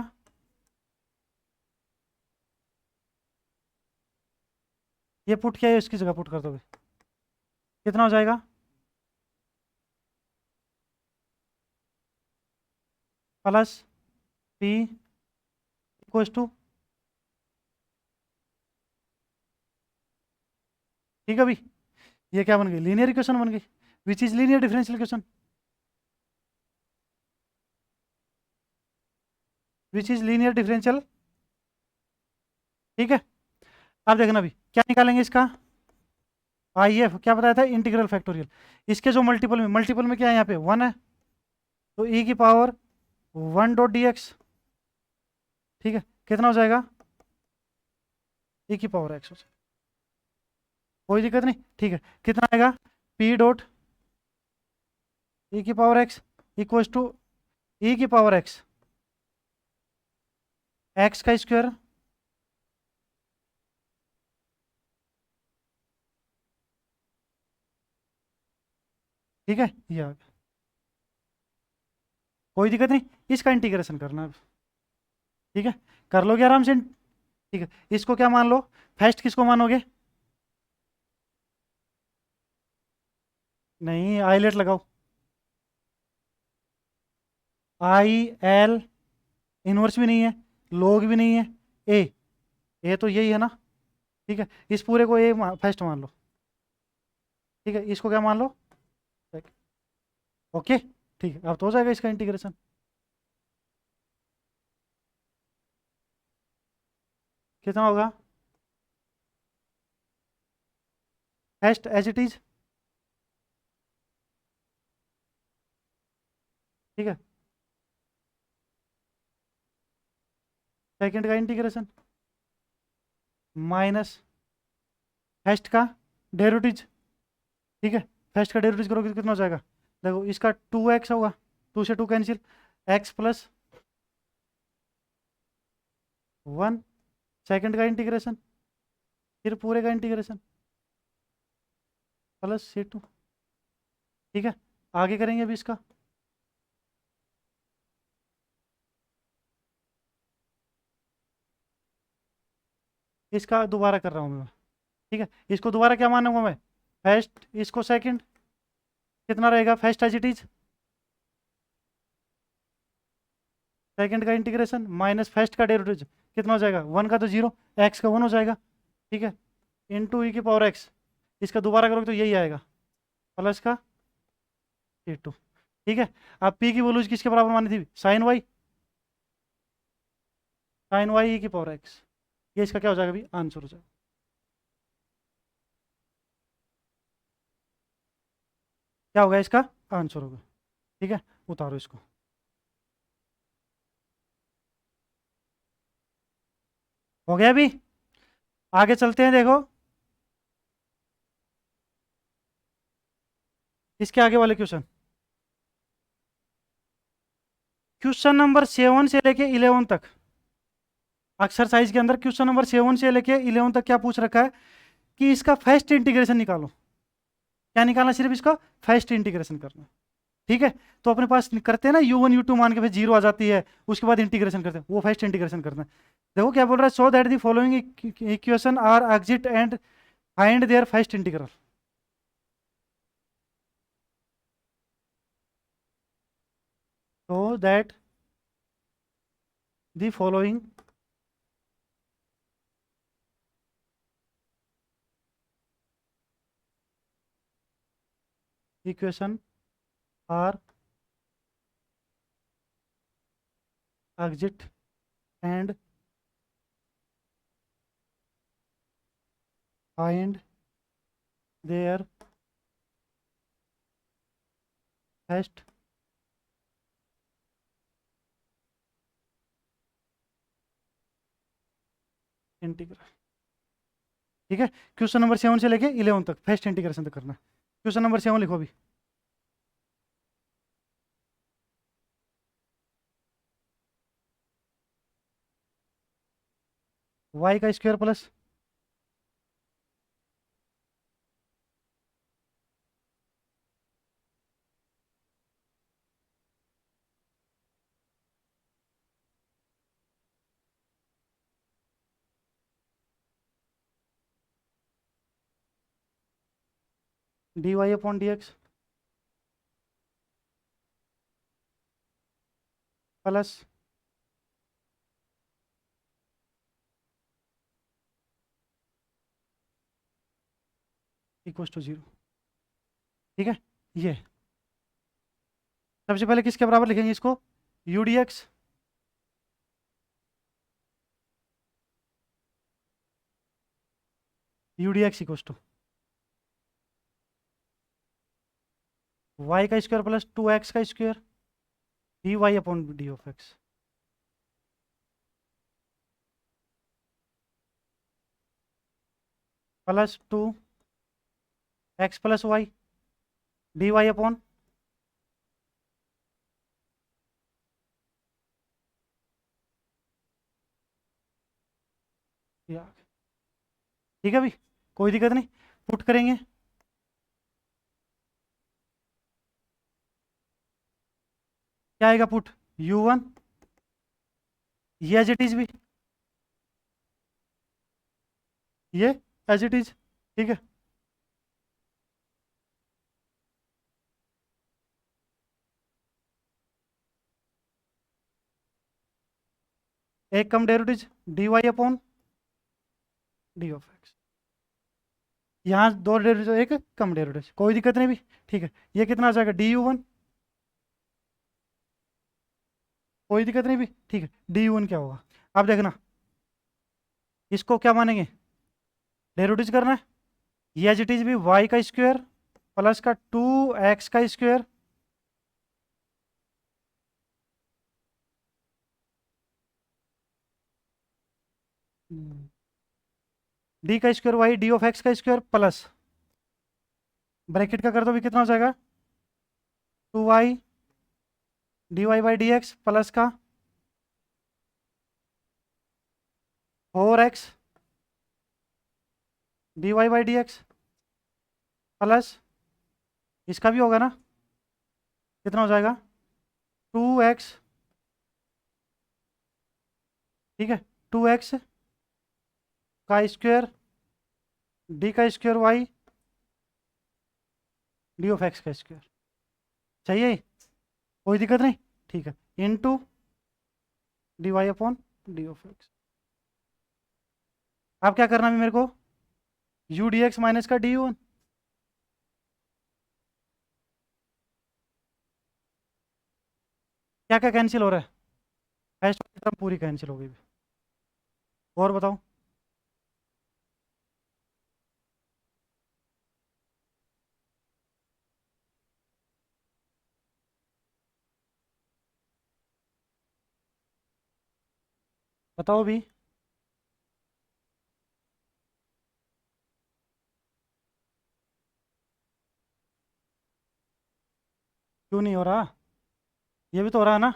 ये पुट किया है, इसकी जगह पुट कर दोगे, कितना हो जाएगा, प्लस पी इक्वल्स टू, ठीक है भाई, ये क्या बन गई, लीनियर इक्वेशन बन गई, which is linear differential equation, which is linear differential. ठीक है, अब देखना अभी क्या निकालेंगे इसका, आई एफ क्या बताया था, इंटीग्रल फैक्टोरियल, इसके जो मल्टीपल में क्या है, यहाँ पे वन है, तो ई की power one dot D x, ठीक है, कितना हो जाएगा, ई की पावर एक्स हो जाएगा, कोई दिक्कत नहीं, ठीक है, कितना आएगा, पी डॉट ई की power x equals to E की पावर एक्स का स्क्वायर, ठीक है, ये आ गया, कोई दिक्कत नहीं, इसका इंटीग्रेशन करना है अब। ठीक है, कर लोगे आराम से, ठीक है, इसको क्या मान लो, फर्स्ट किसको मानोगे, नहीं आईलेट लगाओ, आई एल इनवर्स भी नहीं है, लोग भी नहीं है, ए, ए तो यही है ना, ठीक है, इस पूरे को ए फर्स्ट मान लो, ठीक है, इसको क्या मान लो, ओके, ठीक है, अब तो हो जाएगा इसका इंटीग्रेशन, कितना होगा, फर्स्ट एज इट इज, ठीक है, सेकंड का इंटीग्रेशन माइनस फर्स्ट का डेरिवेटिव, ठीक है, फर्स्ट का डेरिवेटिव करोगे तो कितना हो जाएगा, देखो इसका टू एक्स होगा, टू से to cancel, x plus one, second का इंटीग्रेशन, फिर पूरे का इंटीग्रेशन प्लस सी टू, ठीक है, आगे करेंगे अभी इसका, इसका दोबारा कर रहा हूँ मैं, ठीक है, इसको दोबारा क्या मानूंगा मैं, फर्स्ट इसको सेकंड, कितना रहेगा, first as it is, second का इंटीग्रेशन माइनस फर्स्ट का डेरिवेटिव, कितना हो जाएगा, वन का तो जीरो, एक्स का वन हो जाएगा, ठीक है, इंटू ई की पावर एक्स, इसका दोबारा करोगे तो यही आएगा, प्लस का ए टू, ठीक है, अब पी की वैल्यूज किसके बराबर मानी थी, साइन वाई ई की पावर एक्स, ये इसका क्या हो जाएगा अभी, आंसर हो जाएगा, क्या होगा इसका आंसर होगा, ठीक है, उतारो इसको, हो गया अभी, आगे चलते हैं, देखो इसके आगे वाले क्वेश्चन, क्वेश्चन नंबर 7 से लेके 11 तक, एक्सरसाइज के अंदर क्वेश्चन नंबर 7 से लेके 11 तक क्या पूछ रखा है, कि इसका फर्स्ट इंटीग्रेशन निकालो, क्या निकालना, सिर्फ इसका फर्स्ट इंटीग्रेशन करना, ठीक है, तो अपने पास करते हैं ना, u1 u2 मान के फिर जीरो आ जाती है, उसके बाद इंटीग्रेशन करते हैं, वो फर्स्ट इंटीग्रेशन करना है, देखो क्या बोल रहा है, so that the following equation are exact and find their first integral, so that the following equation are exit and find their first integral, ठीक है, क्वेश्चन नंबर 7 से लेके 11 तक फर्स्ट इंटीग्रेशन तक करना है, क्वेश्चन नंबर 7 लिखो अभी, वाई का square plus D Y upon D x plus equal to zero. ठीक है, ये सबसे पहले किसके बराबर लिखेंगे इसको, u D x u D x equal to y का स्क्वायर प्लस टू एक्स का square D Y upon D of x plus two x plus y D Y upon ठीक है भाई, कोई दिक्कत नहीं, पुट करेंगे। क्या आएगा पुट, यू वन ये एज इट इज भी, ये एज इट इज। ठीक है, एक कम derivative D Y upon D of X, यहाँ दो डेरिवेटिव एक कम डेरिवेटिव, कोई दिक्कत नहीं भी। ठीक है, ये कितना आ जाएगा डी यू वन, कोई दिक्कत नहीं भी। ठीक है, डी यू वन क्या होगा, अब देखना इसको क्या मानेंगे, डेरिवेटिव करना है, ये एज इट इज भी वाई का स्क्वायर प्लस का टू एक्स का स्क्वायर डी का square Y D of x का स्क्वायर प्लस ब्रैकेट का कर दो भी, कितना हो जाएगा two Y D Y by D x plus का four X D Y by D x plus इसका भी होगा ना, कितना हो जाएगा टू एक्स। ठीक है, टू एक्स का स्क्वायर डी का square Y D of x का स्क्वायर, चाहिए कोई दिक्कत नहीं। ठीक है, into d Y upon D of x. अब क्या करना है मेरे को, यू डी एक्स माइनस का डी यू वन, क्या क्या कैंसिल हो रहा है, फर्स्ट टर्म पूरी कैंसिल हो गई। और बताओ, बताओ भी, क्यों नहीं हो रहा, ये भी तो हो रहा है ना,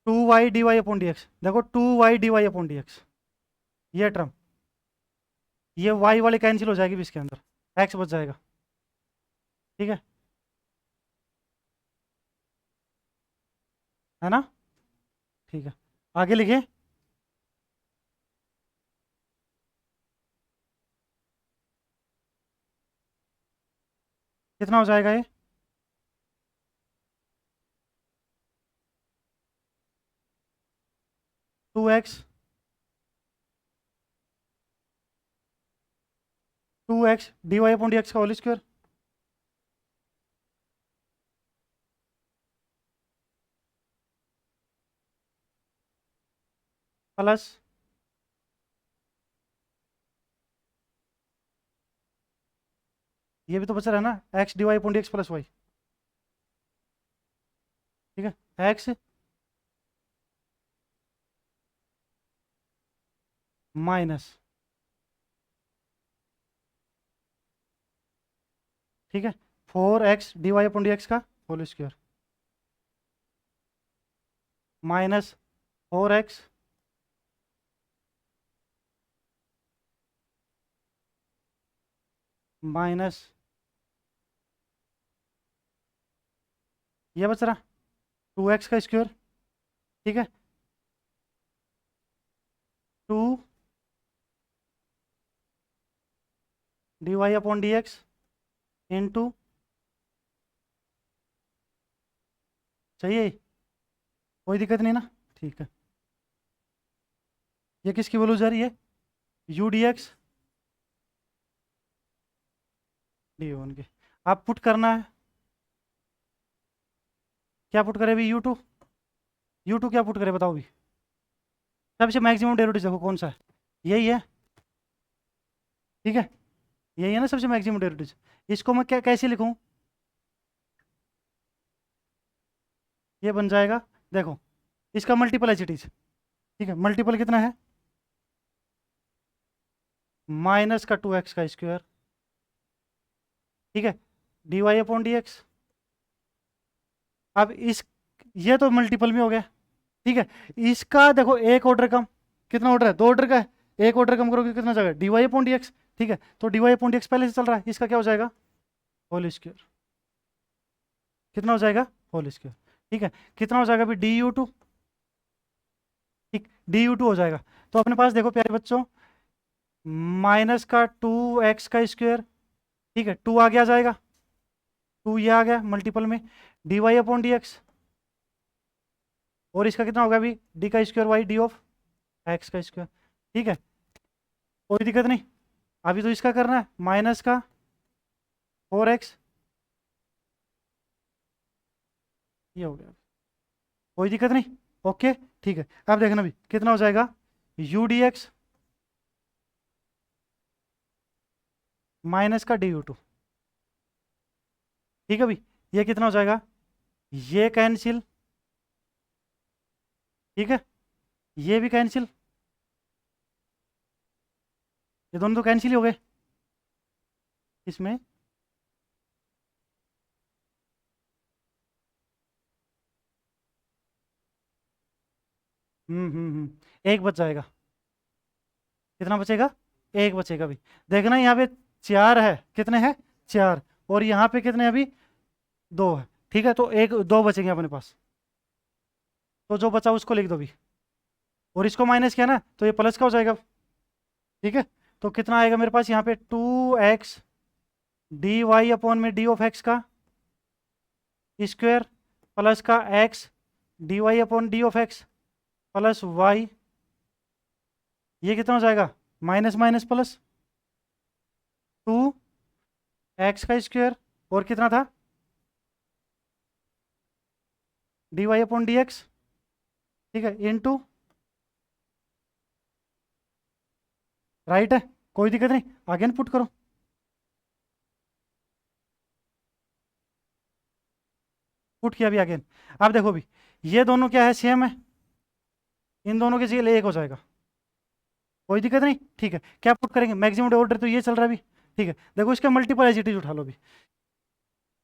two Y D Y upon D X, देखो two Y D Y upon D X, ये टर्म, ये वाई वाली कैंसिल हो जाएगी भी इसके अंदर, एक्स बच जाएगा। ठीक है ना, ठीक है, आगे लिखिए, कितना हो जाएगा ये, two X D Y upon D x का होल स्क्वायर प्लस ये भी तो बच रहा है ना, X D Y upon D x plus Y. ठीक है, एक्स माइनस, ठीक है, four X D Y upon D x का whole square minus four X minus ये बच रहा टू एक्स का स्क्वायर। ठीक है, two D Y upon D X into, चाहिए, कोई दिक्कत नहीं ना, ठीक है। ये किसकी वैल्यू जा रही है, u D x D one की। आप पुट करना है, क्या पुट करे अभी, यू टू क्या पुट करे बताओ अभी। सबसे मैक्सिमम डेरिवेटिव देखो कौन सा है, यही है, ठीक है, यही है ना सबसे मैक्सिमम डेरिवेटिव। इसको मैं क्या कैसे लिखूं, ये बन जाएगा, देखो इसका मल्टीपल एच इट इज, ठीक है, मल्टीपल कितना है, माइनस का 2x का स्क्वायर, ठीक है, D Y upon D x. अब इस, ये तो मल्टीपल में हो गया, ठीक है, इसका देखो एक ऑर्डर कम, कितना ऑर्डर है, 2 ऑर्डर का है, एक ऑर्डर कम करोगे तो कितना जाएगा, D Y upon D x, ठीक है, तो d Y upon D x पहले से चल रहा है, इसका क्या हो जाएगा, होल स्क्वायर, कितना हो जाएगा, होल स्क्वायर, ठीक है, कितना हो जाएगा अभी डी यू टू, ठीक, डी यू टू हो जाएगा। तो अपने पास देखो प्यारे बच्चों, माइनस का 2x का स्क्वायर, ठीक है, 2 आगे आ जाएगा, 2 ये आ गया मल्टीपल में, d Y upon D x, और इसका कितना होगा अभी, डी का square Y D of x का स्क्वायर, ठीक है, कोई दिक्कत नहीं। अभी तो इसका करना है, माइनस का 4x, ये हो गया, कोई दिक्कत नहीं, ओके, ठीक है। अब देखना भी कितना हो जाएगा, यू डी एक्स माइनस का डी यू टू, ठीक है भाई, ये कितना हो जाएगा, ये कैंसिल, ठीक है, ये भी कैंसिल, ये दोनों तो कैंसिल ही हो गए इसमें, एक बच जाएगा, कितना बचेगा, एक बचेगा भी, देखना यहाँ पे 4 है, कितने हैं, 4, और यहाँ पे कितने अभी, 2 है, ठीक है, तो एक 2 बचेंगे अपने पास, तो जो बचा उसको लिख दो भी, और इसको माइनस किया ना तो ये प्लस का हो जाएगा, ठीक है, तो कितना आएगा मेरे पास यहाँ पे 2x डी वाई अपॉन में डी ऑफ एक्स का स्क्वायर प्लस का x d Y upon D of x plus y, ये कितना हो जाएगा, माइनस माइनस प्लस 2x का स्क्वायर, और कितना था, d Y upon D x, ठीक है, इनटू, राइट है, कोई दिक्कत नहीं, अगेन पुट करो, पुट किया भी अगेन। अब देखो भी, ये दोनों क्या है, सेम है, इन दोनों के जगह एक हो जाएगा, कोई दिक्कत नहीं, ठीक है, क्या पुट करेंगे, मैक्सिमम ऑर्डर तो ये चल रहा है अभी, ठीक है, देखो इसका मल्टीपल एजिटीज उठा लो अभी,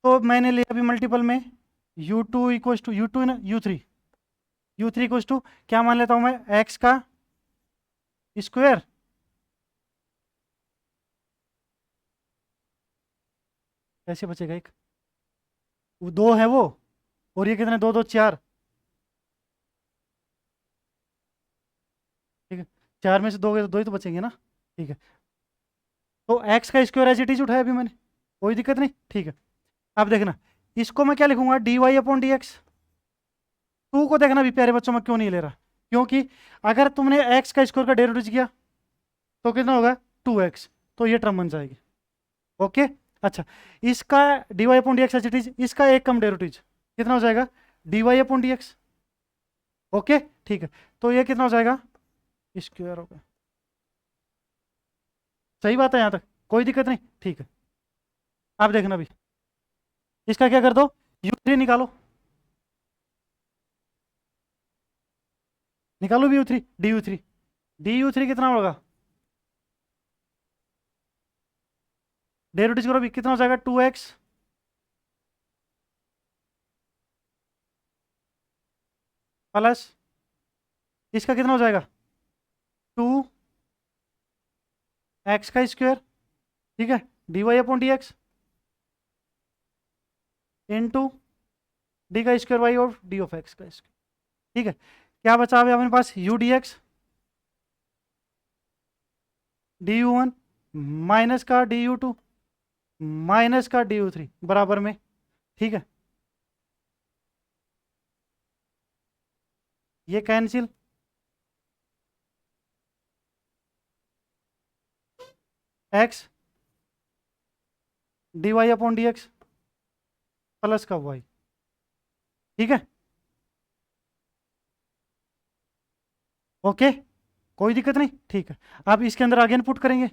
तो मैंने लिया अभी मल्टीपल में u two equals to, u two ना यू थ्री इक्वस टू, क्या मान लेता हूँ मैं, एक्स का स्क्वायर, कैसे बचेगा एक, वो 2 है वो, और ये कितने, 2 2 4, ठीक है, 4 में से 2 गए तो 2 ही तो बचेंगे ना, ठीक है, तो एक्स का स्क्वायर एज इट इज उठाया अभी मैंने, कोई दिक्कत नहीं, ठीक है। अब देखना, इसको मैं क्या लिखूंगा, d Y upon D x, 2 को देखना भी प्यारे बच्चों में क्यों नहीं ले रहा, क्योंकि अगर तुमने एक्स का स्क्वायर का डेरिवेटिव किया तो कितना होगा, 2x, तो ये टर्म बन जाएगी, ओके। अच्छा, इसका d Y upon D x as it is, इसका एक कम डेरिवेटिव कितना हो जाएगा, D Y upon D x, okay, ठीक है, तो ये कितना हो जाएगा, स्क्वायर हो गया, सही बात है यहाँ तक, कोई दिक्कत नहीं, ठीक है। आप देखना भी, इसका क्या कर दो, यू थ्री निकालो, निकालो भी you three, D u three कितना होगा, डेरिवेटिव करो भी, कितना हो जाएगा, 2x प्लस, इसका कितना हो जाएगा, 2x का स्क्वायर, ठीक है, D Y upon D X into D का स्क्वायर वाई और डी ऑफ एक्स का स्क्वायर, ठीक है, क्या बचा अभी अपने पास, U D x D you one minus का du2 माइनस का du3 बराबर में, ठीक है। ये cancel, x dy upon dx plus का y, ठीक है। ओके, कोई दिक्कत नहीं, ठीक है। अब इसके अंदर अगेन पुट करेंगे,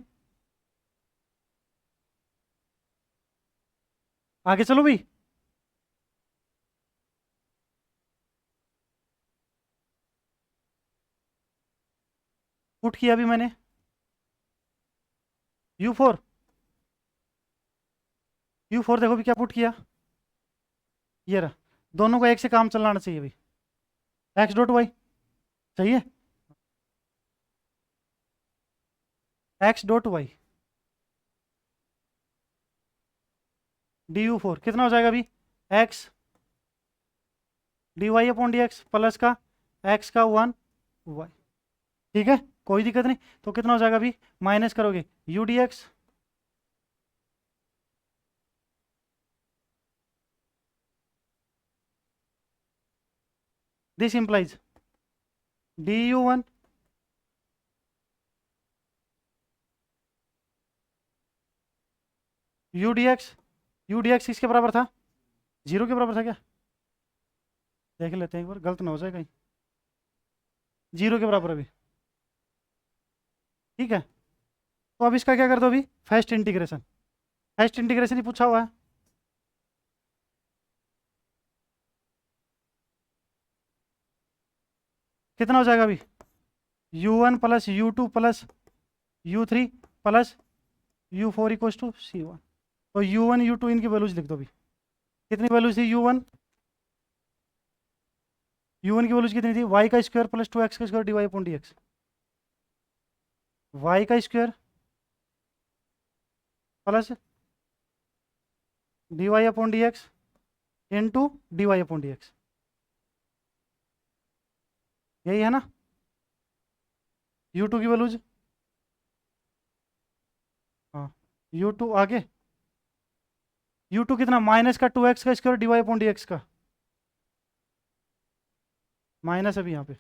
आगे चलो भाई। पुट किया अभी मैंने u4, u4 देखो भी क्या पुट किया, ये रहा। दोनों को एक से काम चलाना चाहिए भाई, एक्स डॉट वाई चाहिए, एक्स डॉट वाई du4 कितना हो जाएगा अभी, x D Y upon D x plus का एक्स का 1 वाई, ठीक है, कोई दिक्कत नहीं। तो कितना हो जाएगा अभी, माइनस करोगे U D x, this implies du1 U D x, u D x किसके बराबर था, 0 के बराबर था क्या, देख लेते हैं एक बार, गलत ना हो जाए कहीं, 0 के बराबर अभी, ठीक है। तो अब इसका क्या कर दो अभी, फर्स्ट इंटीग्रेशन, फर्स्ट इंटीग्रेशन ही पूछा हुआ है, कितना हो जाएगा अभी, u1 प्लस u2 प्लस u3 प्लस u4 इक्वल्स टू c1। तो u1 u2 इनकी वैल्यूज लिख दो अभी, कितनी वैल्यूज थी u1 की वैल्यूज कितनी थी, y का स्क्वायर प्लस 2x का square D Y upon D X, Y का square plus D Y upon D X into D Y upon D X, यही है ना। u2 की वैल्यूज, हाँ, u2 आगे, u2 कितना, माइनस का 2x का square D Y upon D x का, माइनस अभी यहाँ पे,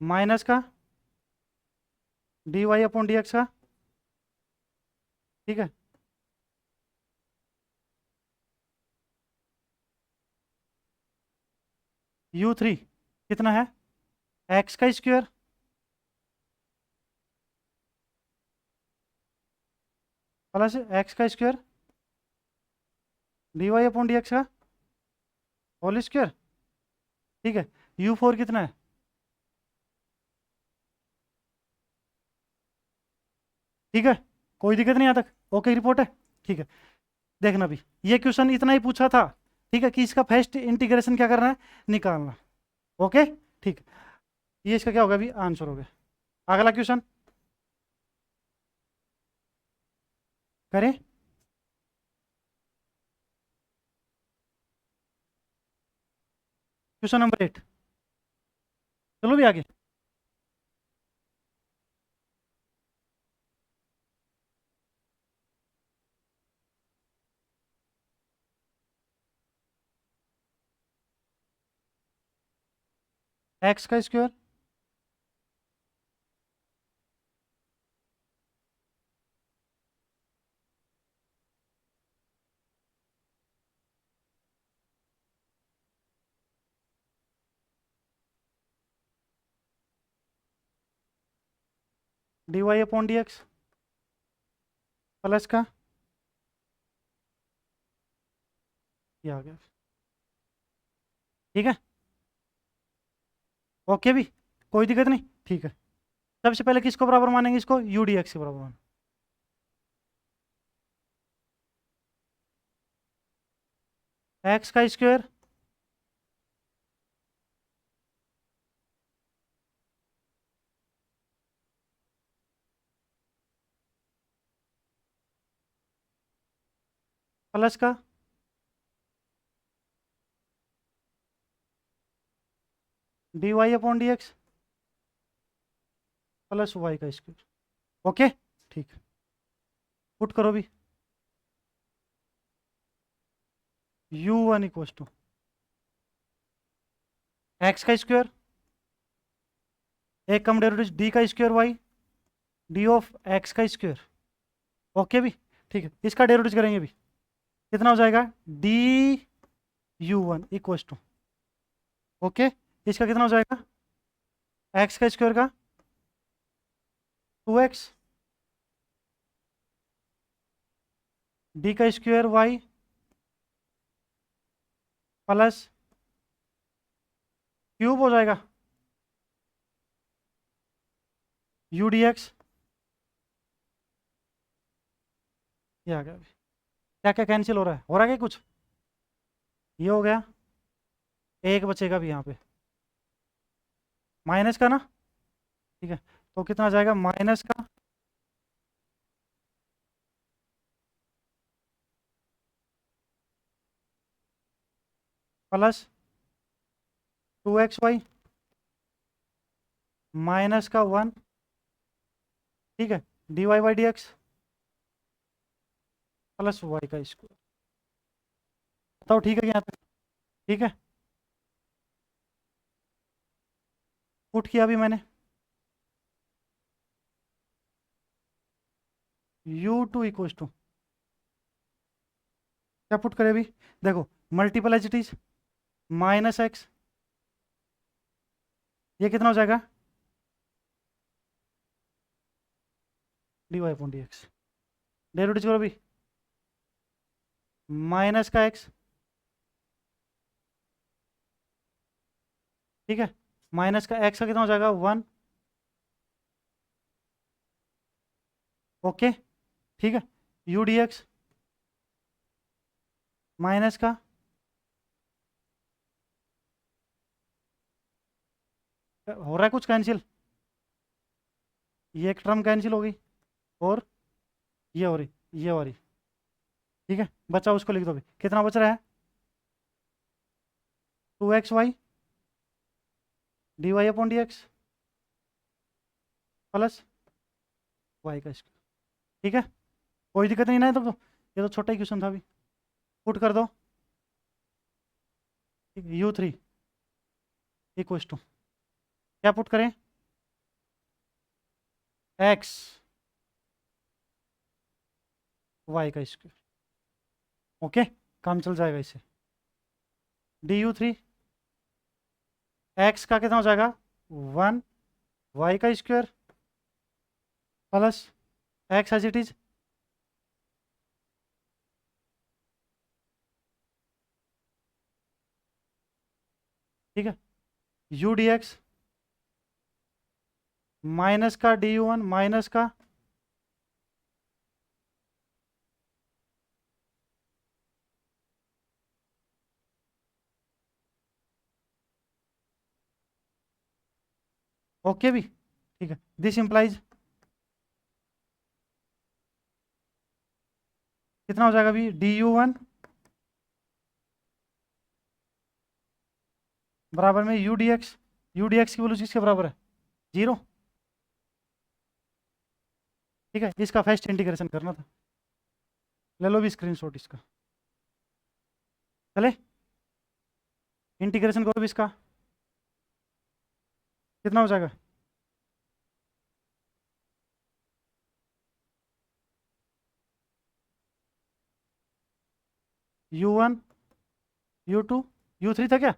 माइनस का d Y upon D x का, ठीक है। u3 कितना है, एक्स का स्क्वायर प्लस एक्स का square D Y upon D x का होल स्क्वायर, ठीक है। u4 कितना है, ठीक है, कोई दिक्कत नहीं यहाँ तक, ओके रिपोर्ट है, ठीक है। देखना भी, ये क्वेश्चन इतना ही पूछा था, ठीक है, कि इसका फर्स्ट इंटीग्रेशन क्या करना है, निकालना, ओके, ठीक है। ये इसका क्या होगा अभी, आंसर हो गया। अगला क्वेश्चन करें, क्वेश्चन नंबर 8, चलो भी आगे। एक्स का square D Y upon D x plus का, ये आ गया, ठीक है, ओके भी, कोई दिक्कत नहीं, ठीक है। सबसे पहले किसको बराबर मानेंगे, इसको यू डी एक्स के बराबर मानेंगे, एक्स का स्क्वायर प्लस का d Y upon D x plus y का स्क्वायर, ओके। ठीक, पुट करो भी। u1 इक्वल्स टू एक्स का स्क्वायर, एक कम डेरिवेटिव डी का square Y, D of x का स्क्वायर। ओके भी, ठीक है, इसका डेरिवेटिव करेंगे भी, कितना हो जाएगा D u1 equals to, okay, इसका कितना हो जाएगा एक्स का स्क्वायर का 2x, डी का स्क्वायर वाई प्लस क्यूब हो जाएगा यू डी एक्स। ये आ गया अभी, क्या क्या कैंसिल हो रहा है क्या कुछ, ये हो गया, एक बचेगा भी यहाँ पे माइनस का ना, ठीक है, तो कितना आ जाएगा माइनस का प्लस 2xy माइनस का 1, ठीक है, D Y by D x plus y का स्क्वायर। बताओ ठीक है क्या यहाँ पे, ठीक है, पुट किया अभी मैंने u2 इक्वल्स टू, क्या पुट करें अभी, देखो मल्टीपल एच इट इज माइनस एक्स, ये कितना हो जाएगा D Y upon D x, derivative करो अभी माइनस का एक्स, ठीक है, माइनस का एक्स का कितना हो जाएगा 1, ओके, ठीक है, यू डी एक्स माइनस का हो रहा है कुछ कैंसिल, ये एक टर्म कैंसिल हो गई, और ये हो रही, ये हो रही, ठीक है, बचा उसको लिख दो भी, कितना बच रहा है 2xy d Y upon D x plus y का स्क्वायर, ठीक है, कोई दिक्कत नहीं ना है तब तो, ये तो छोटा ही क्वेश्चन था अभी, पुट कर दो u3 इक्वल्स टू, क्या पुट करें x y का स्क्वायर, ओके, काम चल जाएगा इससे, डी यू थ्री एक्स का कितना हो जाएगा 1 वाई का square plus x as it is, ठीक है, यू डी एक्स माइनस का डी यू वन माइनस का ओके भी, ठीक है, दिस इंप्लाइज कितना हो जाएगा अभी डी यू वन बराबर में यू डी एक्स की वैल्यू किसके बराबर है 0, ठीक है, इसका फर्स्ट इंटीग्रेशन करना था, ले लो भी स्क्रीनशॉट इसका, चले इंटीग्रेशन करो भी इसका, कितना हो जाएगा u1 u2 u3 था क्या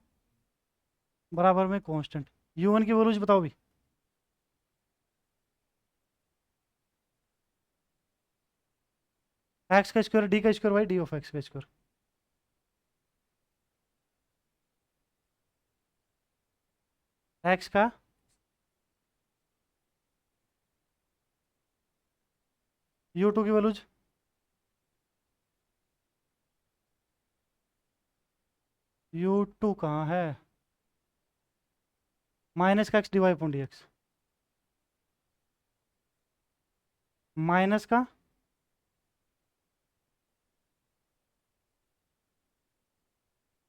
बराबर में कांस्टेंट, u1 की वैल्यूज बताओ भी, एक्स का स्क्वायर डी का square by d of x का स्क्वायर, एक्स का u2 की वैल्यूज u2 कहाँ है माइनस का x D Y upon D x minus का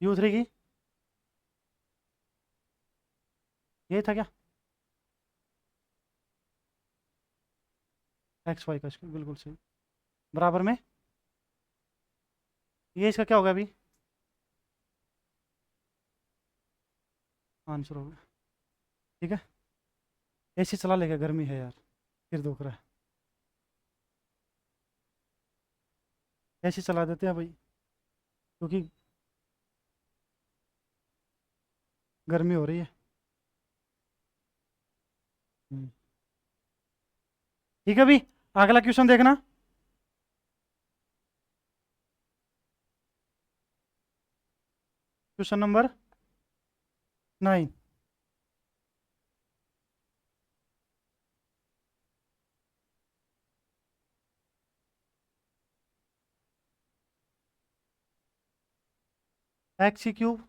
u3 की, ये था क्या एक्स वाई का स्क्वायर, बिल्कुल सही। बराबर में ये इसका क्या होगा अभी? आंसर होगा। ठीक है। एसी चला लेगा, गर्मी है यार, फिर दुख रहा है। एसी चला देते हैं भाई, क्योंकि गर्मी हो रही है। हम्म। ठीक है भाई, अगला क्वेश्चन देखना। Question number 9। एक्स की क्यूब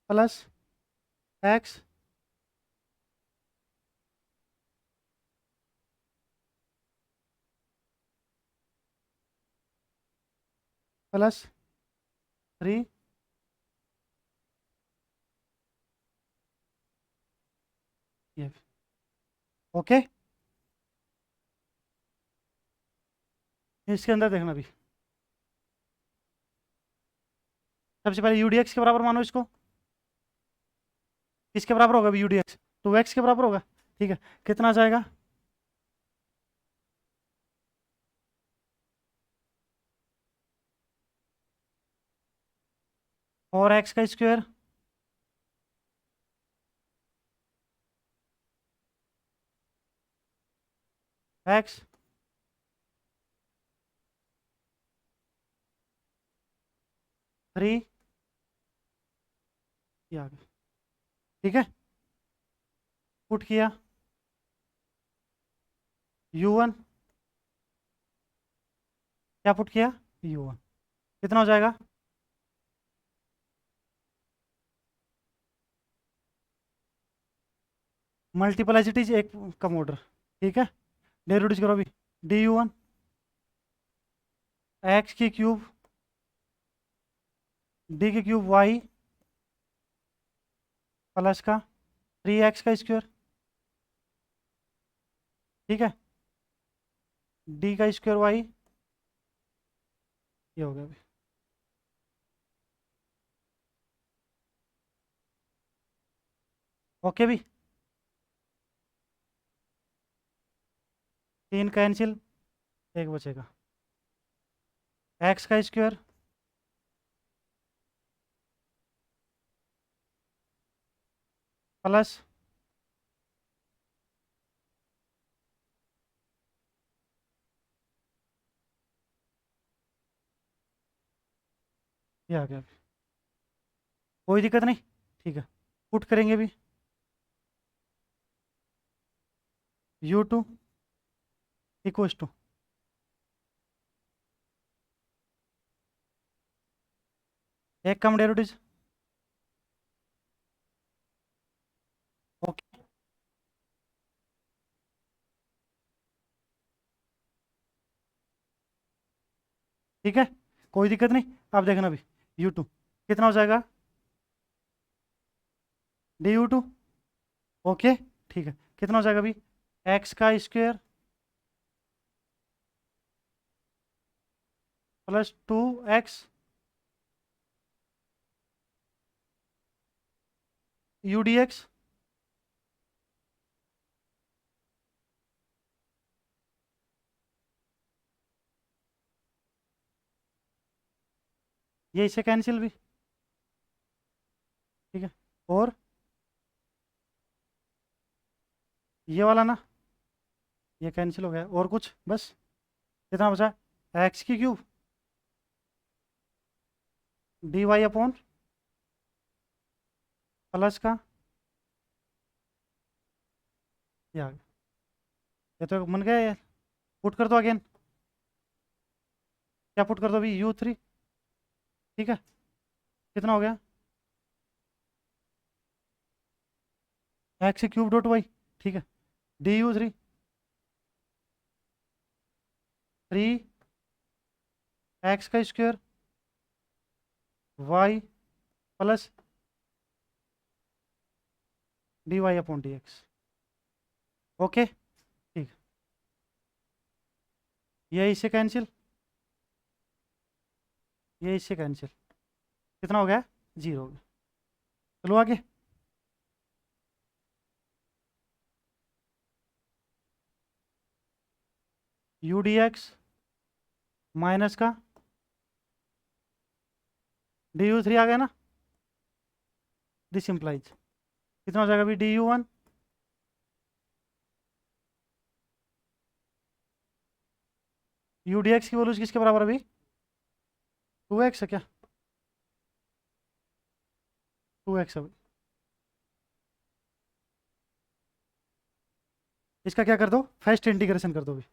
प्लस एक्स प्लस 3 ये। ओके, इसके अंदर देखना भी। सबसे पहले यूडीएक्स के बराबर मानो इसको। किसके बराबर होगा अभी यूडीएक्स? 2x के बराबर होगा। ठीक है, कितना आ जाएगा? और एक्स का स्क्वायर एक्स 3 ये आ गया। ठीक है, पुट किया u1, क्या पुट किया? u1, कितना हो जाएगा? मल्टीपलाइसिटीज एक कम ऑर्डर। ठीक है, डेरिवेटिव करो अभी। du1 एक्स की क्यूब डी की क्यूब वाई प्लस का 3x का स्क्वायर। ठीक है, डी का स्क्वायर वाई ये हो गया अभी। ओके भी, 3 कैंसिल, एक बचेगा। एक्स का स्क्वायर प्लस ये आ गया अभी। कोई दिक्कत नहीं। ठीक है, पुट करेंगे भी। u2 इक्वस टू एक कम डेरिवेटिव। ओके, ठीक है, कोई दिक्कत नहीं। अब देखना भी, u2 कितना हो जाएगा? du2। ओके, ठीक है, कितना हो जाएगा अभी? एक्स का स्क्वायर प्लस 2x udx ये इससे कैंसिल भी। ठीक है, और ये वाला ना, ये कैंसिल हो गया। और कुछ बस, कितना बचा? एक्स की cube d Y upon plus का ये आ गया। ये तो बन गया यार। पुट कर दो अगेन। क्या पुट कर दो अभी? u3। ठीक है, कितना हो गया? X cube dot y. ठीक है, d u three 3 x² y plus dy/dx। Okay ठीक, ये इससे कैंसिल, ये इससे कैंसिल, कितना हो गया? 0 हो गया। चलो आगे। u/dx माइनस का du3 आ गया ना, दिस इम्प्लाइज कितना हो जाएगा अभी? du1 u/dx की वैल्यूज किसके बराबर अभी? 2x है क्या? 2x अभी, इसका क्या कर दो? फर्स्ट इंटीग्रेशन कर दो अभी।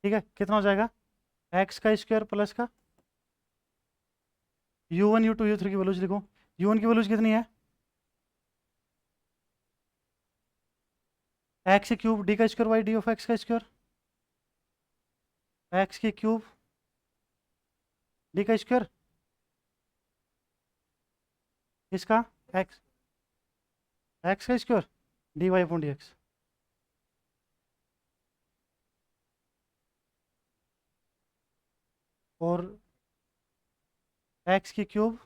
ठीक है, कितना हो जाएगा? x² प्लस का u1 u2 u3 की वैल्यूज लिखो। u1 की वैल्यूज कितनी है? x³ d² y d(x²) x³ d², इसका x² dy/dx। और x³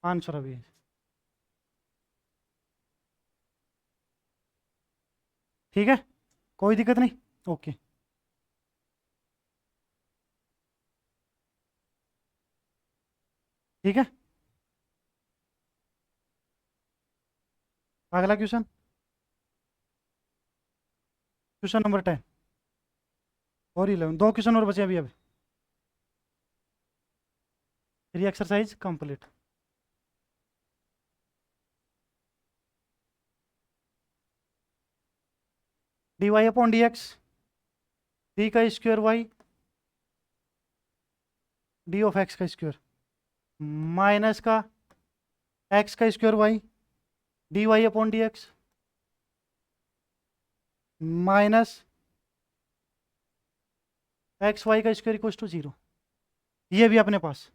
आंसर अभी है। ठीक है, कोई दिक्कत नहीं। ओके, ठीक है। अगला क्वेश्चन, क्वेश्चन नंबर 10 और 11, दो क्वेश्चन और बचे अभी अभी। 3 एक्सरसाइज कंप्लीट। dy/dx 3 का स्क्वायर y d(x²) माइनस का x² y dy/dx minus x y² = 0। ये भी अपने पास,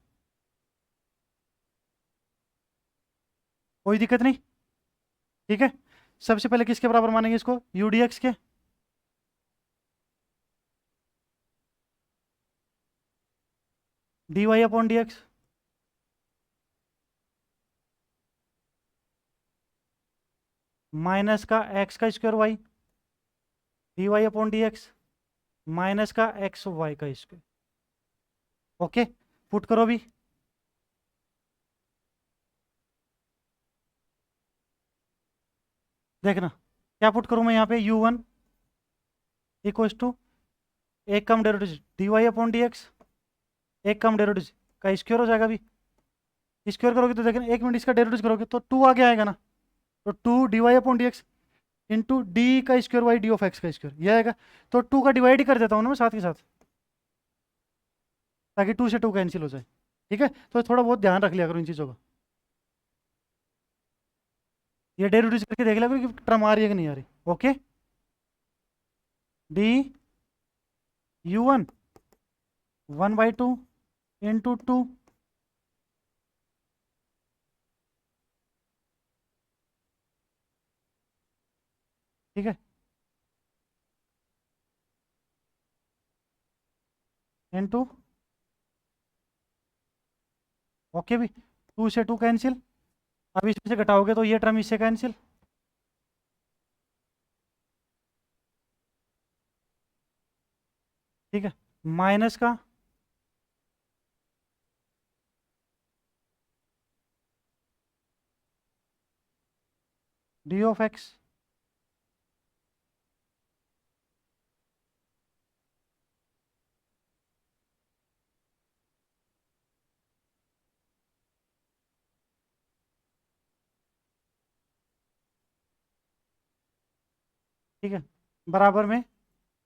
कोई दिक्कत नहीं। ठीक है, सबसे पहले किसके बराबर मानेंगे इसको? u/dx के। dy/dx माइनस का x² y dy/dx माइनस का x y²। ओके, पुट करो भी। देखना क्या पुट करूँ मैं यहाँ पे? u1 इक्वल्स टू एक कम डेरिवेटिव dy/dx, एक कम डेरिवेटिव का स्क्वायर हो जाएगा अभी। स्क्वायर करोगे तो देखना, एक मिनट, इसका डेरिवेटिव करोगे तो 2 आगे आएगा ना, तो 2 dy/dx into d² y d(x²) ये आएगा। तो 2 का डिवाइड ही कर देता हूँ ना मैं साथ के साथ, ताकि 2 से 2 कैंसिल हो जाए। ठीक है, तो थोड़ा बहुत ध्यान रख लिया करो इन चीज़ों का। ये डेरिवेटिव करके देख लिया करो कि टर्म आ रही है कि नहीं आ रही। ओके, डी u1 1/2 इंटू 2 ठीक है, इंटू ओके भी, 2 से 2 कैंसिल। अब इसमें से घटाओगे तो ये टर्म इससे कैंसिल। ठीक है, माइनस का d(x), ठीक है, बराबर में।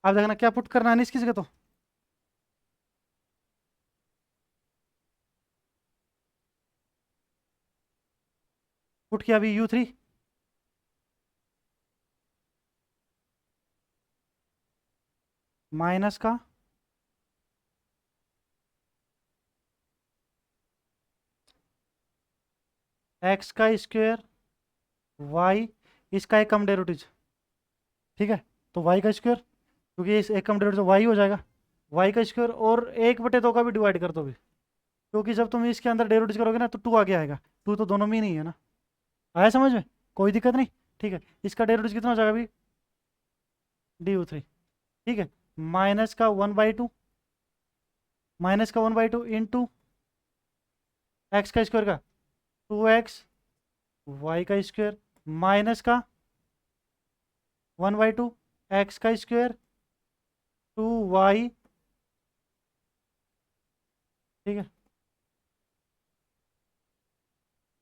अब देखना क्या पुट करना है इसकी जगह तो पुट किया अभी u3, माइनस का एक्स का स्क्वायर वाई, इसका एक कम डेरिवेटिव, ठीक है। तो वाई का स्क्वायर, क्योंकि इस एक कम डेरिवेटिव वाई हो जाएगा, वाई का स्क्वायर, और 1/2 का भी डिवाइड कर दो भी, क्योंकि जब तुम इसके अंदर डेरिवेटिव करोगे ना तो 2 आगे आएगा, 2 तो दोनों में ही नहीं है ना। आया समझ में? कोई दिक्कत नहीं, ठीक है। इसका डेरिवेटिव कितना हो जाएगा अभी, du3, ठीक है। माइनस का 1/2, माइनस का 1/2 इंटू एक्स का स्क्वायर का 2x, वाई का स्क्वायर, माइनस का 1/2 एक्स का स्क्वायर 2y, ठीक है।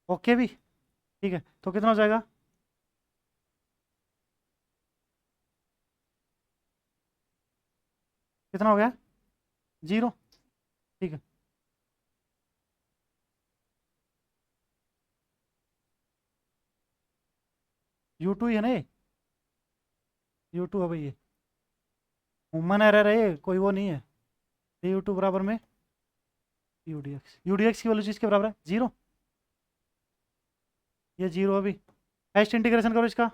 ओके भी, ठीक है। तो कितना हो जाएगा, कितना हो गया, 0, ठीक है। u2 ही है ना ये, u2 है भाई ये, ह्यूमन एरर है ये, कोई वो नहीं है। u2 बराबर में यूडीएक्स की वैल्यू किसके बराबर है, 0, ये 0 अभी। हाइस्ट इंटीग्रेशन करो इसका,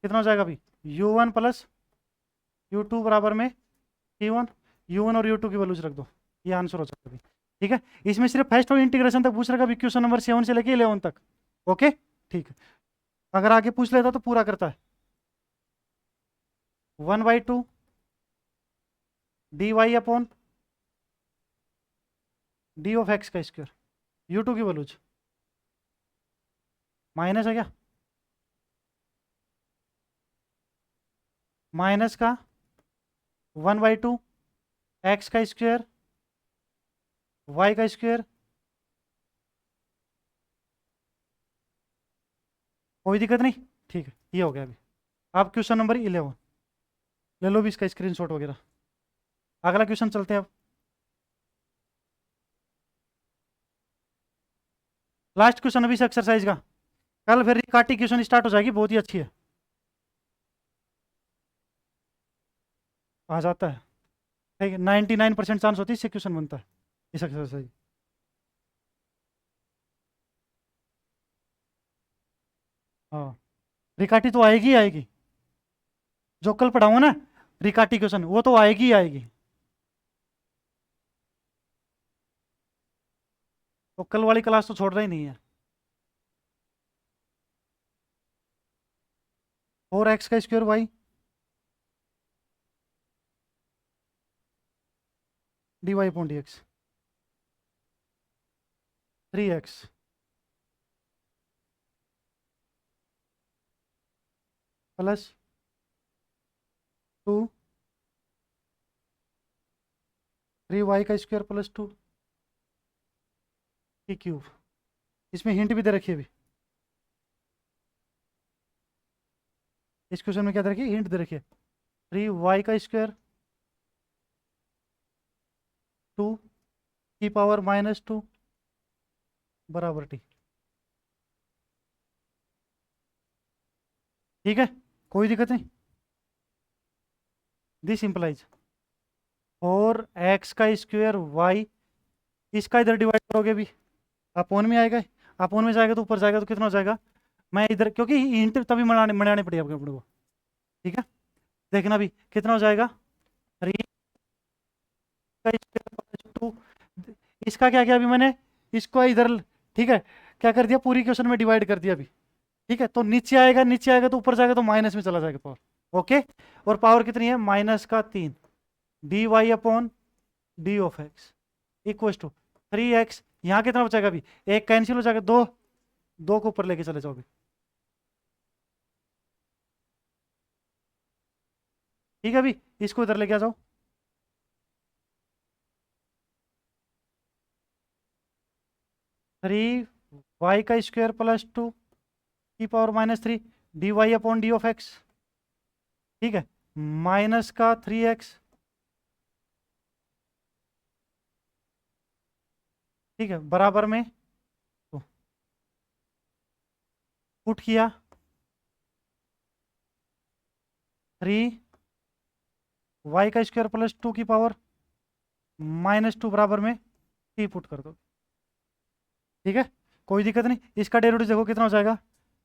कितना हो जाएगा अभी, u1 प्लस u2 बराबर में t1, u1 और u2 की वैल्यूज रख दो, ये आंसर हो जाएगा अभी, ठीक है। इसमें सिर्फ फर्स्ट और इंटीग्रेशन तक पूछ रखा अभी, क्वेश्चन नंबर 7 से लेके 11 तक, ओके, ठीक है। अगर आगे पूछ लेता तो पूरा करता है, 1/2 dy upon D of x का स्क्वायर, u2 की वैल्यूज माइनस है क्या, माइनस का 1/2 एक्स का स्क्वायर वाई का स्क्वायर, कोई दिक्कत नहीं, ठीक है। ये हो गया अभी। अब क्वेश्चन नंबर 11 ले लो भी इसका स्क्रीनशॉट वगैरह। अगला क्वेश्चन चलते हैं अब, लास्ट क्वेश्चन अभी से एक्सरसाइज का, कल फिर रिकाटी क्वेश्चन स्टार्ट हो जाएगी, बहुत ही अच्छी है, आ जाता है, ठीक है। 99% चांस होती है इससे क्वेश्चन बनता है, इस एक्सरसाइज। हाँ, रिकाटी तो आएगी ही आएगी, जो कल पढ़ाऊंगा ना रिकाटी क्वेश्चन, वो तो आएगी ही आएगी। तो कल वाली क्लास तो छोड़ रहा ही नहीं है। 4x का square Y D Y upon D x, 3x plus 2 3y का स्क्वायर प्लस 2 की क्यूब। इसमें हिंट भी दे रखी है अभी, इस क्वेश्चन में क्या दे रखी है, हिंट दे रखी है, 3y का स्क्वायर 2 की पावर -2 बराबर टी, ठीक है। कोई दिक्कत नहीं, दिस इंप्लाइज 4x का स्क्वायर वाई, इसका इधर डिवाइड करोगे भी, अपोन में आएगा, अपोन में जाएगा तो ऊपर जाएगा तो कितना हो जाएगा, मैं इधर क्योंकि हिंट तभी मनाने मनाने पड़ेगा अपने को, ठीक है। देखना भी कितना हो जाएगा, 3 का स्क्वायर 2, इसका क्या किया अभी मैंने, इसको इधर, ठीक है, क्या कर दिया, पूरी क्वेश्चन में डिवाइड कर दिया अभी, ठीक है। तो नीचे आएगा, नीचे आएगा तो ऊपर जाएगा तो माइनस में चला जाएगा पावर, ओके। और पावर कितनी है, -3 d Y upon D of x equal to 3x, यहाँ कितना बचेगा अभी, एक कैंसिल हो जाएगा, दो, दो को ऊपर लेके चले जाओ अभी, ठीक है। अभी इसको इधर लेके आ जाओ, 3y का स्क्वायर प्लस 2 की power -3 d Y upon D of x, ठीक है, माइनस का 3x ठीक है, बराबर में तो पुट किया 3 y² + 2 की पावर -2 बराबर में t पुट कर दो। ठीक है, कोई दिक्कत नहीं। इसका डेरिवेटिव देखो कितना हो जाएगा,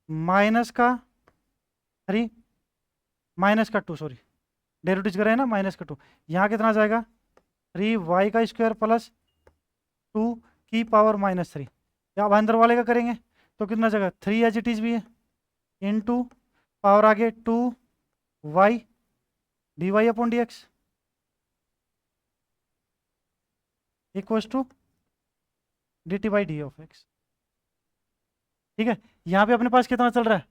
-3 -2, सॉरी डेरिवेटिव कर रहे हैं ना, -2। यहाँ कितना आ जाएगा, 3y² + 2 की पावर -3। या अब अंदर वाले का करेंगे तो कितना जगह 3 एज इट इज भी है, इनटू पावर आगे 2y dy/dx equals to dt/d(x). ठीक है, यहाँ पे अपने पास कितना चल रहा है,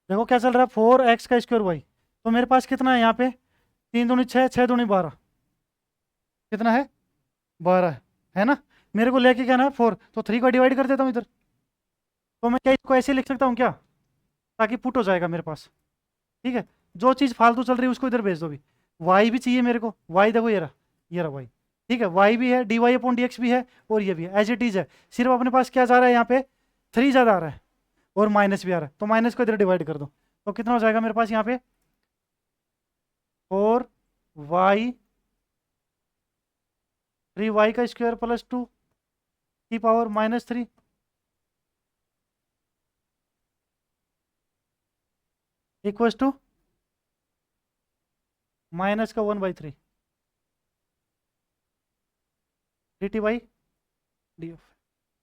देखो क्या चल रहा है, 4x² y। तो मेरे पास कितना है यहाँ पे, 3 दूनी 6, 6 दूनी 12, कितना है 12 है ना। मेरे को लेके क्या ना 4, तो 3 को डिवाइड कर देता हूँ इधर। तो मैं क्या इसको ऐसे लिख सकता हूँ क्या, ताकि पुट हो जाएगा मेरे पास। ठीक है, जो चीज़ फालतू चल रही है उसको इधर भेज दो भी। वाई भी चाहिए मेरे को, वाई देखो ये रहा वाई। ठीक है, वाई भी है, dy/dx भी है, और ये भी है, एज इट इज है। सिर्फ अपने पास क्या जा रहा है यहाँ पे, 3 ज़्यादा आ रहा है और माइनस भी आ रहा है, तो माइनस को इधर डिवाइड कर दो। तो कितना हो जाएगा मेरे पास यहाँ पे, 4y 3y² + 2 की power -3 equals to -1/3 dt/df।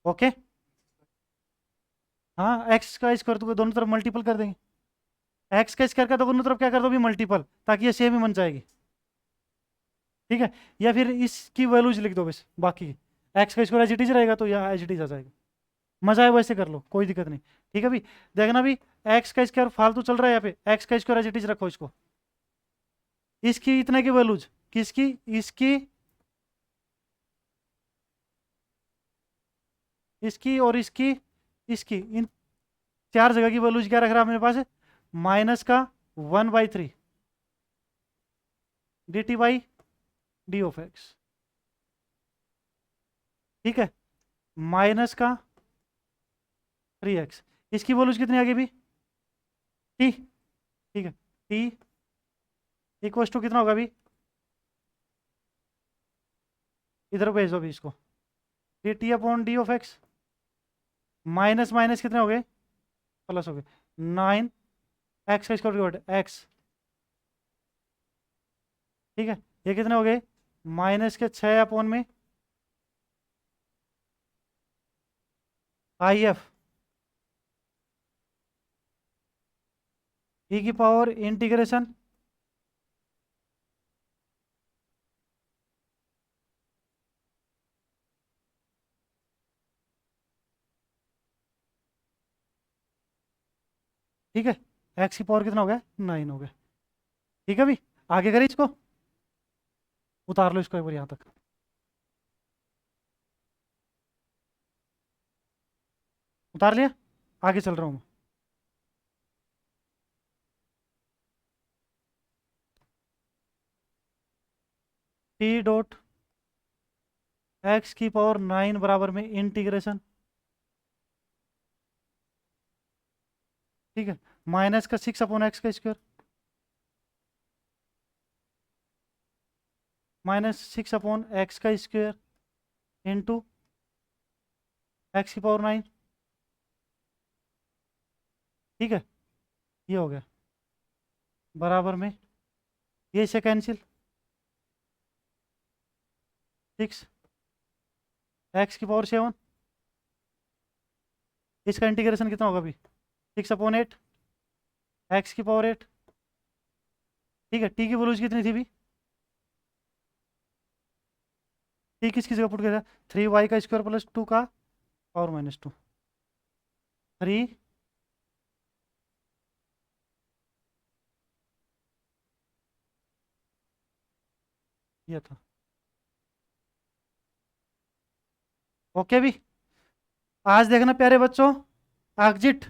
Okay, हाँ एक्स का स्क्वायर तो दोनों तरफ मल्टीपल कर देंगे, एक्स का स्क्वायर का तो दोनों तरफ क्या कर दो भी मल्टीपल, ताकि ये सेम ही बन जाएगी। ठीक है, या फिर इसकी वैल्यूज लिख दो बस बाकी, एक्स का स्क्वायर एज इट इज रहेगा तो यहाँ एज इट इज आ जाएगा। मजा है वैसे कर लो, कोई दिक्कत नहीं। ठीक है भी, देखना भी एक्स का स्क्वायर फालतू चल रहा है यहाँ पे, एक्स का स्क्वायर एज इट इज रखो इसको। इसकी इतने की वैल्यूज, किसकी, इसकी, इसकी और इसकी इन चार जगह की वैल्यूज क्या रख रहा है मेरे पास, माइनस का 1/3 dt/d(x). ठीक है, माइनस का 3x, इसकी वैल्यूज कितनी आ गई भी, t। ठीक है, t इक्वल्स टू कितना होगा अभी, इधर भेज दो अभी इसको, dt/d(x), माइनस माइनस कितने हो गए, प्लस हो गए, 9 एक्स का स्क्वायर एक्स। ठीक है, ये कितने हो गए, -6 में IF e की पावर इंटीग्रेशन ठीक है, एक्स की पावर कितना हो गया, 9 हो गया। ठीक है भी, आगे करें इसको, उतार लो इसको एक बार यहाँ तक। उतार लिया, आगे चल रहा हूँ मैं। t(x की पावर 9 बराबर में इंटीग्रेशन, ठीक है, माइनस का 6/x², -6/x² इंटू एक्स की पावर 9। ठीक है, ये हो गया बराबर में, ये इसे कैंसिल, 6 x की पावर 7, इसका इंटीग्रेशन कितना होगा अभी, 6/8 x की पावर 8। ठीक है, टी की वैल्यूज कितनी थी भी, टी किसकी जगह पुट किया था, 3y² + 2 का पावर -2, 3 ये था। ओके भी, आज देखना प्यारे बच्चों, एग्जिट